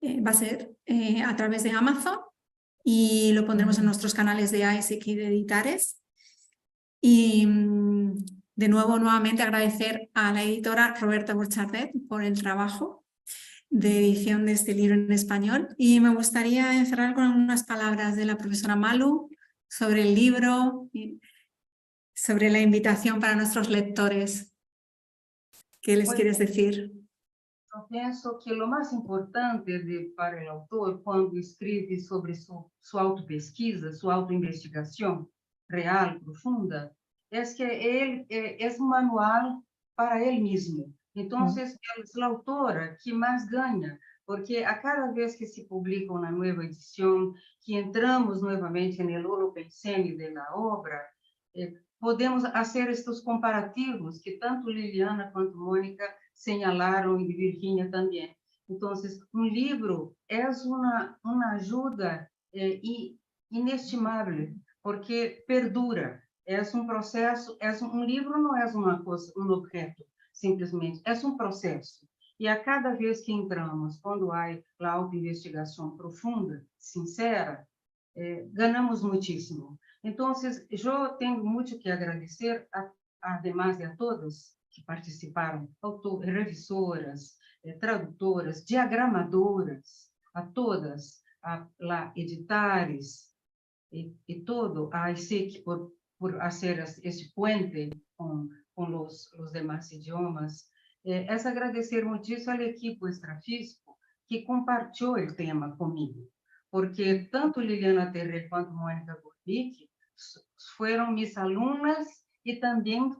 Va a ser a través de Amazon y lo pondremos en nuestros canales de CEAEC y de Editares. Y de nuevamente agradecer a la editora Roberta Burchardet por el trabajo de edición de este libro en español, y me gustaría cerrar con unas palabras de la profesora Malu sobre el libro y sobre la invitación para nuestros lectores. ¿Qué les quieres decir? Eu penso que o mais importante para o autor, quando escreve sobre sua autopesquisa, sua autoinvestigação real, profunda, é que ele é um manual para ele mesmo. Então, é a autora que mais ganha, porque a cada vez que se publica uma nova edição, que entramos novamente no holopensene da obra, podemos fazer estes comparativos que tanto Liliana quanto Mônica señalaron y Virginia también. Entonces, un libro es una ayuda inestimable porque perdura. Es un proceso, un libro no es una cosa, un objeto, simplesmente, es un proceso. Y a cada vez que entramos, cuando hay la autoinvestigación profunda, sincera, ganamos muchísimo. Entonces, yo tengo mucho que agradecer, además de a todas que participaron, revisoras, tradutoras, diagramadoras, a todas, a editares y todo, a CEAEC por hacer ese puente con los demás idiomas. Es agradecer muchísimo al equipo extrafísico que compartió el tema conmigo, porque tanto Liliana Terrell quanto Mônica Gornick fueron mis alumnas y también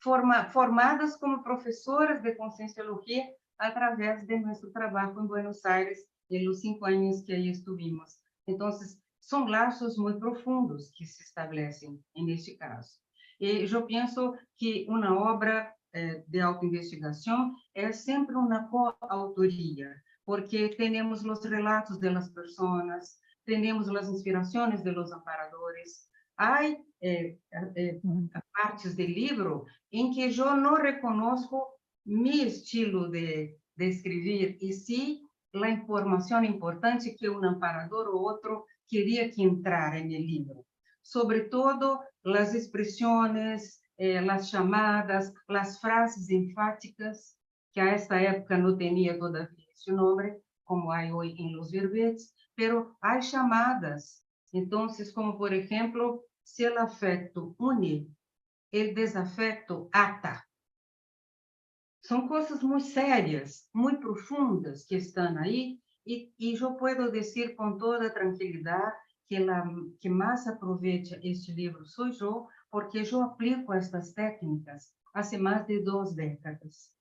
formadas como profesoras de Conscienciología a través de nuestro trabajo en Buenos Aires en los 5 años que ahí estuvimos. Entonces, son lazos muy profundos que se establecen en este caso. Y yo pienso que una obra de autoinvestigación es siempre una coautoría, porque tenemos los relatos de las personas, tenemos las inspiraciones de los amparadores. Hay partes del libro en que yo no reconozco mi estilo de escribir, y sí la información importante que un amparador o otro quería que entrara en el libro. Sobre todo las expresiones, las llamadas, las frases enfáticas, que a esta época no tenía todavía ese nombre, como hay hoy en los verbetes, pero hay llamadas. Entonces, como por ejemplo, si el afecto une, el desafecto ata. Son cosas muy serias, muy profundas que están ahí, y yo puedo decir con toda tranquilidad que la que más aprovecha este libro soy yo, porque yo aplico estas técnicas hace más de 2 décadas.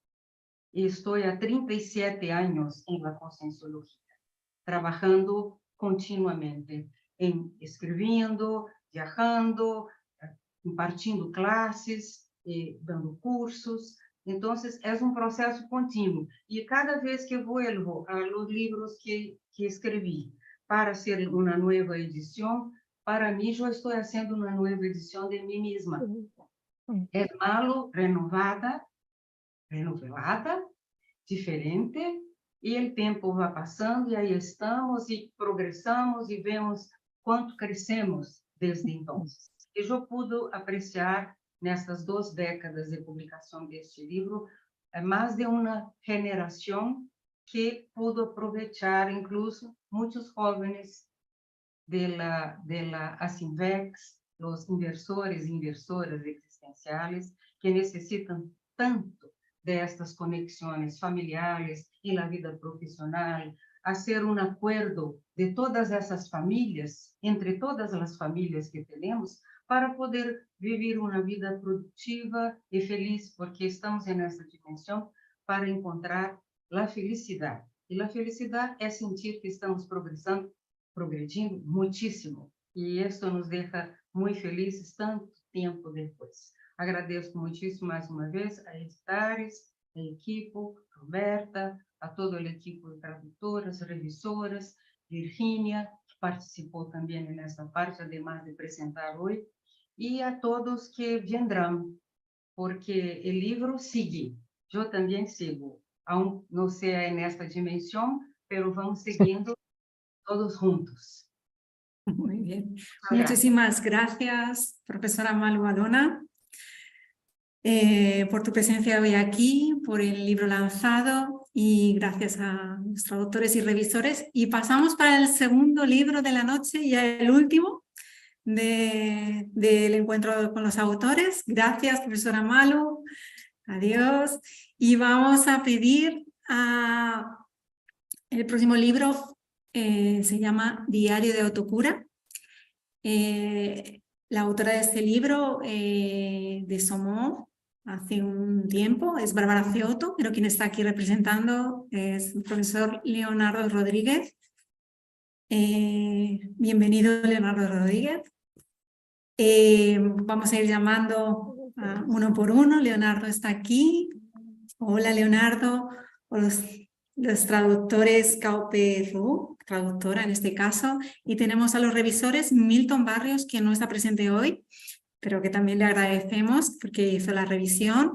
Y estoy a 37 años en la Conscienciología, trabajando continuamente, escribiendo, viajando, impartindo clases, dando cursos. Entonces, es un proceso continuo. Y cada vez que vuelvo a los libros que escribí para hacer una nueva edición, para mí yo estoy haciendo una nueva edición de mí misma. Es malo, renovada, diferente, y el tiempo va pasando y ahí estamos y progresamos y vemos cuánto crecemos desde entonces. Y yo pude apreciar nestas 2 décadas de publicação deste livro, mais de uma generação que pudo aproveitar, incluso muitos jovens de la ASINVEX, os inversores e inversoras existenciais, que necessitam tanto destas conexões familiares e na vida profissional, hacer um acordo de todas essas famílias, entre todas as famílias que temos, para poder viver uma vida produtiva e feliz, porque estamos nessa dimensão para encontrar a felicidade. E a felicidade é sentir que estamos progredindo muitíssimo. E isso nos deixa muito felizes tanto tempo depois. Agradeço muitíssimo mais uma vez a editares, a equipe, Roberta, a toda a equipe de tradutoras, revisoras, Virgínia, que participou também nessa parte, además de apresentar hoje, e a todos que vendrão, porque o livro sigue, eu também sigo, aún não sei nesta dimensão, mas vamos seguindo todos juntos. Muy bien. Muchísimas gracias, profesora Malu Alona, por tu presencia hoy aquí, por el libro lanzado, y gracias a los traductores y revisores. Y pasamos para el segundo libro de la noche, y el último del encuentro con los autores. Gracias, profesora Malu. Adiós. Y vamos a pedir el próximo libro. Se llama Diario de Autocura. La autora de este libro desomó hace un tiempo, es Bárbara Fiotto, pero quien está aquí representando es el profesor Leonardo Rodríguez. Bienvenido, Leonardo Rodríguez. Vamos a ir llamando uno por uno. Leonardo está aquí. Hola, Leonardo. O los traductores Caupe Ru, traductora en este caso, y tenemos a los revisores Milton Barrios, que no está presente hoy, pero que también le agradecemos porque hizo la revisión,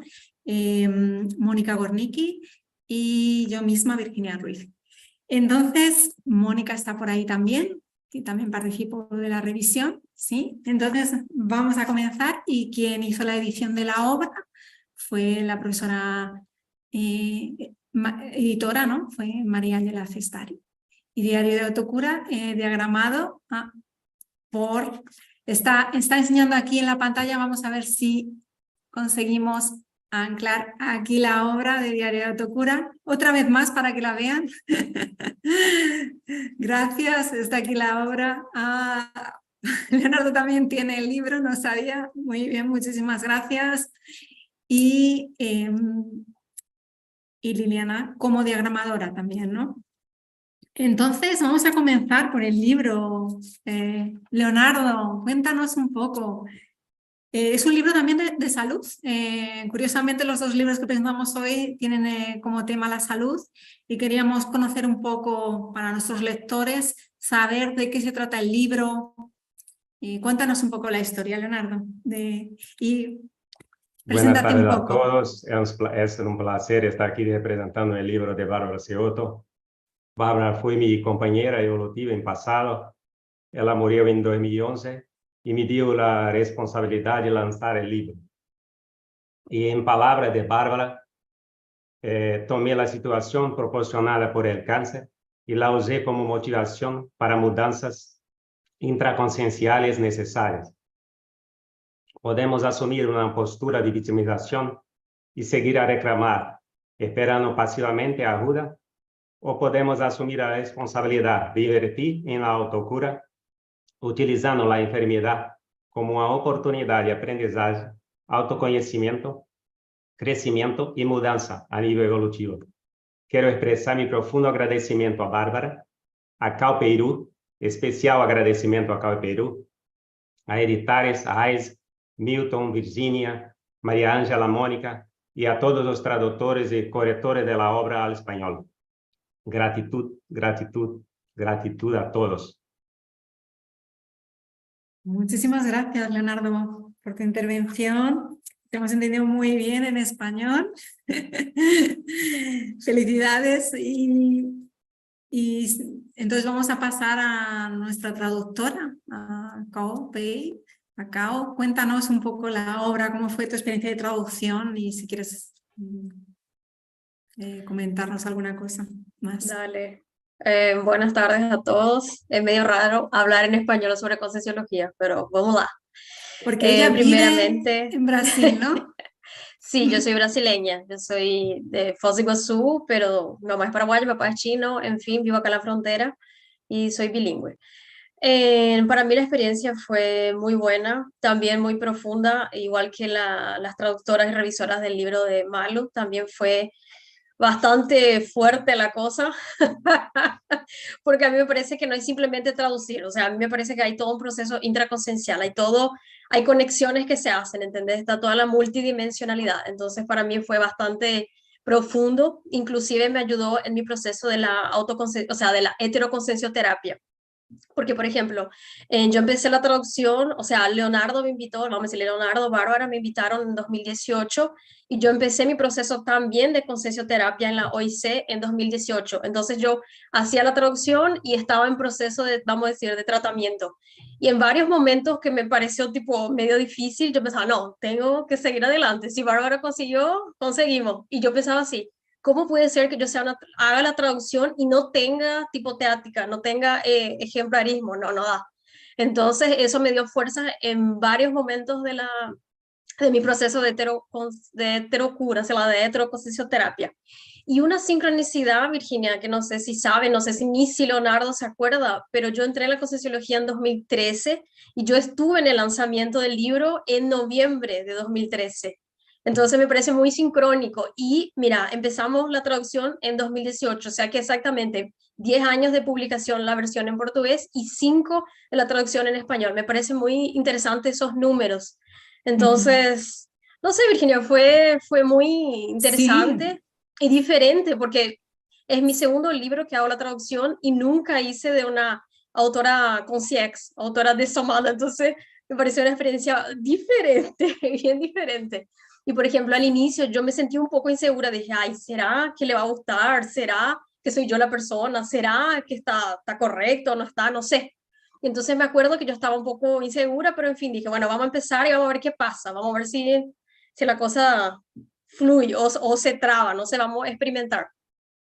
Mónica Gornicki y yo misma, Virginia Ruiz. Entonces, Mónica está por ahí también. que también participó de la revisión, ¿sí? Entonces vamos a comenzar, y quien hizo la edición de la obra fue la profesora editora, ¿no? Fue María Ángela Festari. Y Diario de Autocura, diagramado por... Está enseñando aquí en la pantalla, vamos a ver si conseguimos anclar aquí la obra de Diario de Autocura, otra vez más para que la vean. Gracias, está aquí la obra. Leonardo también tiene el libro, no sabía. Muy bien, muchísimas gracias. Y Liliana como diagramadora también, ¿no? Entonces vamos a comenzar por el libro. Leonardo, cuéntanos un poco. Es un libro también de salud. Curiosamente, los dos libros que presentamos hoy tienen como tema la salud, y queríamos conocer un poco, para nuestros lectores, saber de qué se trata el libro. Cuéntanos un poco la historia, Leonardo. Buenas tardes a todos. Es un placer estar aquí representando el libro de Bárbara Ciotto. Bárbara fue mi compañera evolutiva en pasado. Ella murió en 2011 y me dio la responsabilidad de lanzar el libro. Y en palabras de Bárbara, tomé la situación proporcionada por el cáncer y la usé como motivación para mudanzas intraconscienciales necesarias. Podemos asumir una postura de victimización y seguir a reclamar, esperando pasivamente ayuda, o podemos asumir la responsabilidad de invertir en la autocura, utilizando la enfermedad como una oportunidad de aprendizaje, autoconocimiento, crecimiento y mudanza a nivel evolutivo. Quiero expresar mi profundo agradecimiento a Bárbara, a Cal Perú, especial agradecimiento a Cal Perú, a Editares, a Ais, Milton, Virginia, María Ángela, Mónica, y a todos los traductores y correctores de la obra al español. Gratitud, gratitud, gratitud a todos. Muchísimas gracias, Leonardo, por tu intervención. Te hemos entendido muy bien en español. Felicidades. Y entonces vamos a pasar a nuestra traductora, a Cao Pei. A Cao, cuéntanos un poco la obra, cómo fue tu experiencia de traducción, y si quieres comentarnos alguna cosa más. Dale. Buenas tardes a todos. Es medio raro hablar en español sobre Conscienciología, pero vamos a. Porque ella primeramente... vive en Brasil, ¿no? Sí, yo soy brasileña. Yo soy de Foz do Iguazú, pero mi mamá es paraguaya, mi papá es chino. En fin, vivo acá en la frontera y soy bilingüe. Para mí la experiencia fue muy buena, también muy profunda, igual que las traductoras y revisoras del libro de Malu. También fue bastante fuerte la cosa, porque a mí me parece que no es simplemente traducir, o sea, a mí me parece que hay todo un proceso intraconsciencial, hay conexiones que se hacen, ¿entendés? Está toda la multidimensionalidad, entonces para mí fue bastante profundo, inclusive me ayudó en mi proceso de la o sea, de la heteroconsciencioterapia. Porque, por ejemplo, yo empecé la traducción, o sea, Leonardo me invitó, vamos a decir, Leonardo, Bárbara me invitaron en 2018 y yo empecé mi proceso también de consciencioterapia en la OIC en 2018. Entonces yo hacía la traducción y estaba en proceso de, vamos a decir, de tratamiento. Y en varios momentos que me pareció tipo medio difícil, yo pensaba, no, tengo que seguir adelante. Si Bárbara consiguió, conseguimos. Y yo pensaba así, ¿cómo puede ser que yo haga la traducción y no tenga tipo teática, no tenga ejemplarismo? No da. Entonces eso me dio fuerza en varios momentos de mi proceso de heterocura, o sea, la de heteroconsciencioterapia. Y una sincronicidad, Virginia, que no sé si sabe, no sé si ni si Leonardo se acuerda, pero yo entré en la Conscienciología en 2013 y yo estuve en el lanzamiento del libro en noviembre de 2013. Entonces me parece muy sincrónico. Y mira, empezamos la traducción en 2018, o sea que exactamente 10 años de publicación la versión en portugués y 5 de la traducción en español. Me parece muy interesante esos números. Entonces, no sé, Virginia, fue muy interesante y diferente porque es mi segundo libro que hago la traducción y nunca hice de una autora con CEAEC, autora desomada. Entonces me pareció una experiencia diferente, bien diferente. Y por ejemplo, al inicio yo me sentí un poco insegura, dije, ay, ¿será que le va a gustar? ¿Será que soy yo la persona? ¿Será que está correcto o no está? No sé. Y entonces me acuerdo que yo estaba un poco insegura, pero en fin, dije, bueno, vamos a empezar y vamos a ver qué pasa, vamos a ver si la cosa fluye o se traba, no sé, vamos a experimentar.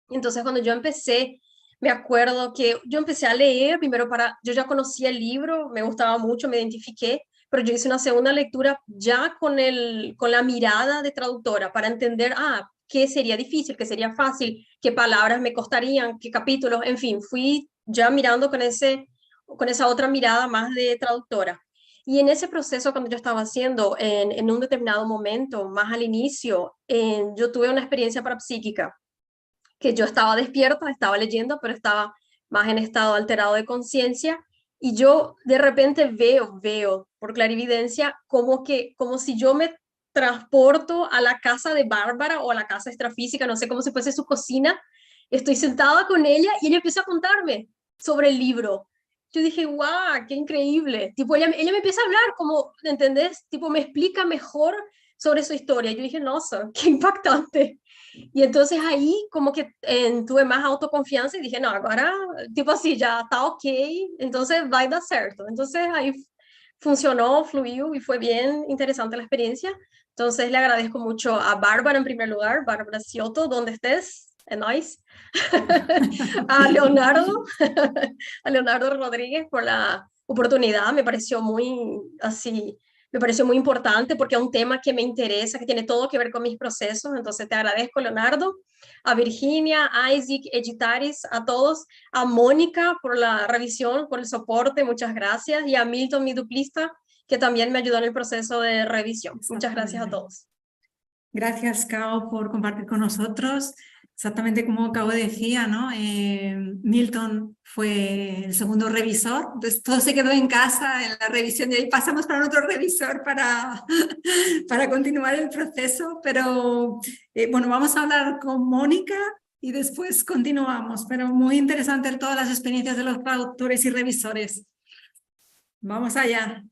Y entonces cuando yo empecé, me acuerdo que yo empecé a leer, primero yo ya conocía el libro, me gustaba mucho, me identifiqué, pero yo hice una segunda lectura ya con la mirada de traductora para entender, qué sería difícil, qué sería fácil, qué palabras me costarían, qué capítulos, en fin, fui ya mirando con esa otra mirada más de traductora. Y en ese proceso, cuando yo estaba haciendo, en un determinado momento, más al inicio, yo tuve una experiencia parapsíquica, que yo estaba despierta, estaba leyendo, pero estaba más en estado alterado de conciencia, y yo de repente veo por clarividencia como si yo me transporto a la casa de Bárbara o a la casa extrafísica, no sé, como si fuese su cocina, estoy sentada con ella y ella empieza a contarme sobre el libro. Yo dije, guau, qué increíble. Tipo, ella me empieza a hablar, como, ¿entendés? Tipo, me explica mejor sobre su historia. Yo dije, no, qué impactante. Y entonces ahí como que tuve más autoconfianza y dije, no, ahora, tipo así, ya está ok, entonces va a dar cierto. Entonces ahí funcionó, fluyó y fue bien interesante la experiencia. Entonces le agradezco mucho a Bárbara en primer lugar, Bárbara Ciotto, donde estés, es nice. a Leonardo Rodríguez por la oportunidad, me pareció muy importante porque es un tema que me interesa, que tiene todo que ver con mis procesos, entonces te agradezco, Leonardo, a Virginia, a Isaac, Editaris, a todos, a Mónica por la revisión, por el soporte, muchas gracias, y a Milton, mi duplista, que también me ayudó en el proceso de revisión. Muchas gracias a todos. Gracias, Cao, por compartir con nosotros. Exactamente como Cao decía, ¿no? Milton fue el segundo revisor, entonces todo se quedó en casa en la revisión y ahí pasamos para otro revisor para continuar el proceso, pero bueno, vamos a hablar con Mónica y después continuamos, pero muy interesante todas las experiencias de los traductores y revisores. Vamos allá.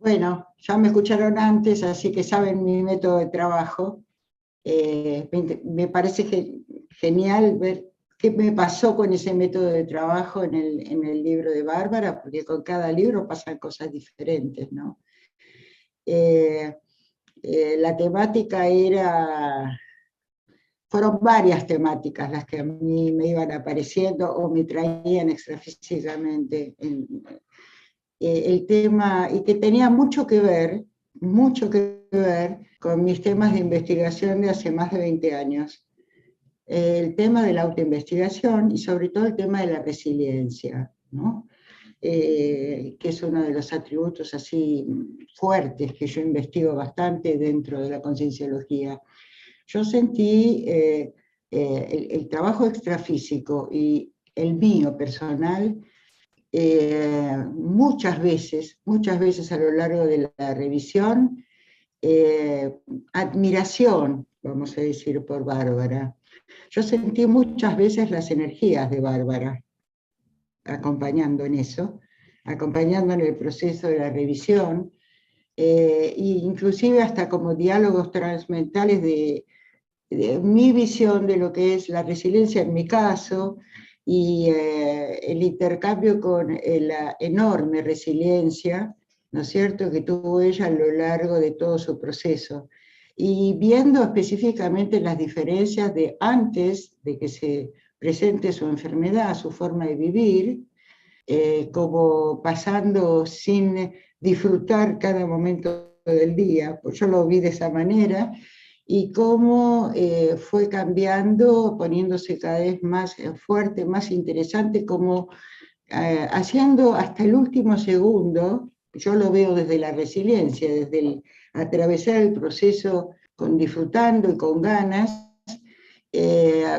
Bueno, ya me escucharon antes, así que saben mi método de trabajo. Me parece genial ver qué me pasó con ese método de trabajo en el libro de Bárbara, porque con cada libro pasan cosas diferentes, ¿no? La temática fueron varias temáticas las que a mí me iban apareciendo o me traían extrafísicamente el tema, y que tenía mucho que ver con mis temas de investigación de hace más de 20 años. El tema de la autoinvestigación y sobre todo el tema de la resiliencia, ¿no? Que es uno de los atributos así fuertes que yo investigo bastante dentro de la Conscienciología. Yo sentí el trabajo extrafísico y el mío personal muchas veces a lo largo de la revisión, admiración, vamos a decir, por Bárbara. Yo sentí muchas veces las energías de Bárbara, acompañando en eso, acompañando en el proceso de la revisión, e inclusive hasta como diálogos transmentales de mi visión de lo que es la resiliencia en mi caso, y el intercambio con la enorme resiliencia, ¿no es cierto?, que tuvo ella a lo largo de todo su proceso. Y viendo específicamente las diferencias de antes de que se presente su enfermedad, su forma de vivir, como pasando sin disfrutar cada momento del día, pues yo lo vi de esa manera, y cómo fue cambiando, poniéndose cada vez más fuerte, más interesante, como haciendo hasta el último segundo, yo lo veo desde la resiliencia, desde el atravesar el proceso disfrutando y con ganas,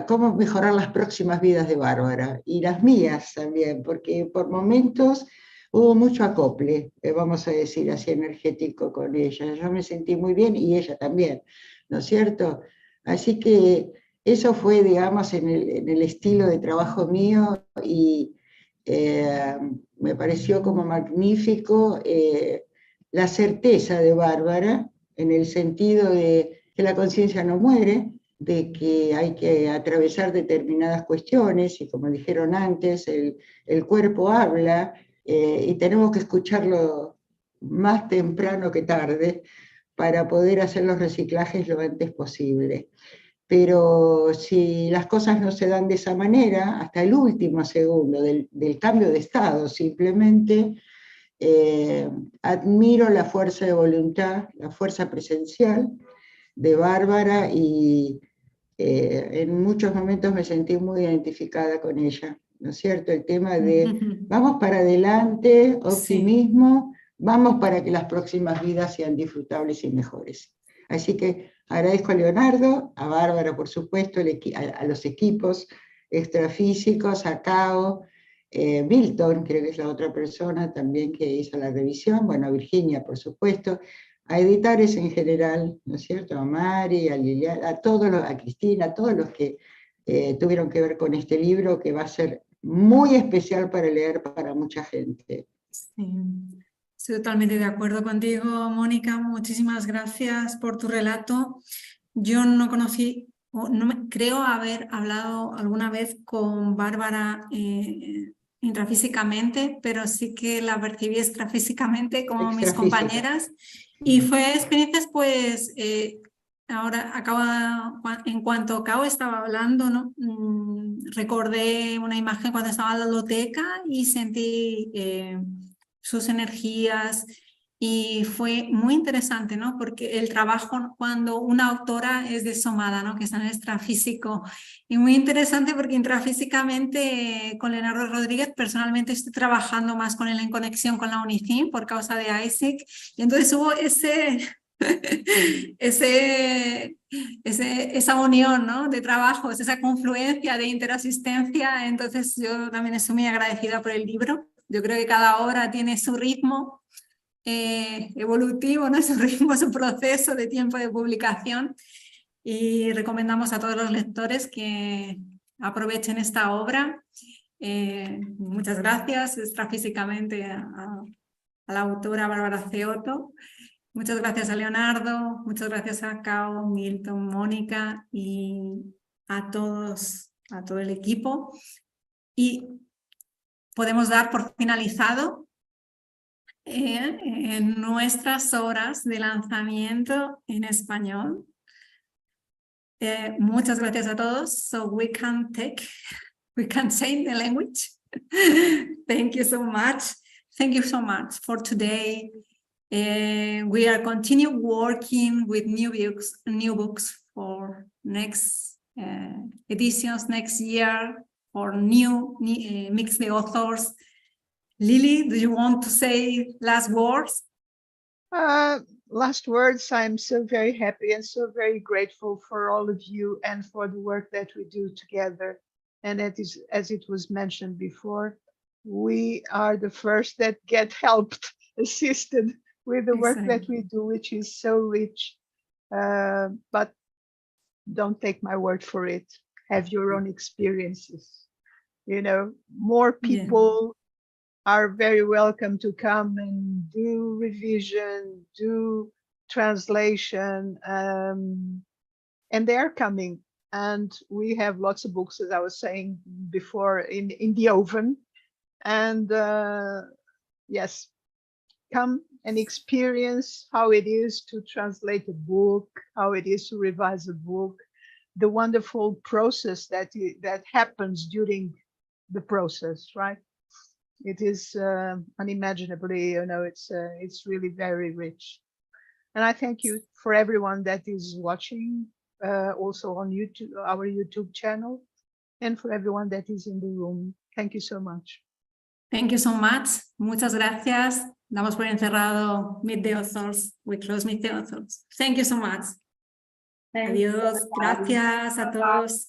cómo mejorar las próximas vidas de Bárbara, y las mías también, porque por momentos hubo mucho acople, vamos a decir así, energético con ella. Yo me sentí muy bien y ella también, ¿no es cierto? Así que eso fue, digamos, en el estilo de trabajo mío, y me pareció como magnífico la certeza de Bárbara, en el sentido de que la conciencia no muere, de que hay que atravesar determinadas cuestiones, y como dijeron antes, el cuerpo habla, y tenemos que escucharlo más temprano que tarde para poder hacer los reciclajes lo antes posible. Pero si las cosas no se dan de esa manera, hasta el último segundo del cambio de estado, simplemente admiro la fuerza de voluntad, la fuerza presencial de Bárbara, y en muchos momentos me sentí muy identificada con ella, ¿no es cierto? El tema de vamos para adelante, optimismo, vamos para que las próximas vidas sean disfrutables y mejores. Así que agradezco a Leonardo, a Bárbara, por supuesto, a los equipos extrafísicos, a Cao, Milton, creo que es la otra persona también que hizo la revisión, bueno, a Virginia, por supuesto, a editores en general, ¿no es cierto? A Mari, a Liliana, a Cristina, a todos los que tuvieron que ver con este libro, que va a ser muy especial para leer para mucha gente. Sí. Estoy totalmente de acuerdo contigo, Mónica. Muchísimas gracias por tu relato. Yo no conocí, creo haber hablado alguna vez con Bárbara intrafísicamente, pero sí que la percibí extrafísicamente como mis compañeras. Y fue experiencias, pues, ahora en cuanto Cao estaba hablando, ¿no? Recordé una imagen cuando estaba en la biblioteca y sentí sus energías, y fue muy interesante, ¿no? Porque el trabajo cuando una autora es de Somada, ¿no? Que está en el extrafísico, y muy interesante porque intrafísicamente con Leonardo Rodríguez personalmente estoy trabajando más con él en conexión con la UNICIM por causa de CEAEC, y entonces hubo esa unión, ¿no? De trabajos, esa confluencia de interasistencia. Entonces yo también estoy muy agradecida por el libro. Yo creo que cada obra tiene su ritmo evolutivo, ¿no? Su ritmo, su proceso de tiempo de publicación, y recomendamos a todos los lectores que aprovechen esta obra. Muchas gracias extrafísicamente a la autora Bárbara Ceotto. Muchas gracias a Leonardo, muchas gracias a Cao, Milton, Mónica y a todo el equipo. Y podemos dar por finalizado en nuestras horas de lanzamiento en español. Muchas gracias a todos. So we can change the language. Thank you so much. Thank you so much for today. We are continue working with new books for next editions next year, for new mix the authors. Lily, do you want to say last words? Last words, I'm so very happy and so very grateful for all of you and for the work that we do together. And that is, as it was mentioned before, we are the first that get helped, assisted with the work that we do, which is so rich. But don't take my word for it. Have your own experiences. You know, more people are very welcome to come and do revision, do translation, and they are coming. And we have lots of books, as I was saying before, in the oven. And yes, come and experience how it is to translate a book, how it is to revise a book, the wonderful process that happens during the process, right? It is unimaginably, you know, it's really very rich. And I thank you for everyone that is watching, also on YouTube, our YouTube channel, and for everyone that is in the room. Thank you so much. Thank you so much. Muchas gracias. Damos por encerrado Meet the Authors. We close Meet the Authors. Thank you so much. Adiós. Gracias a todos.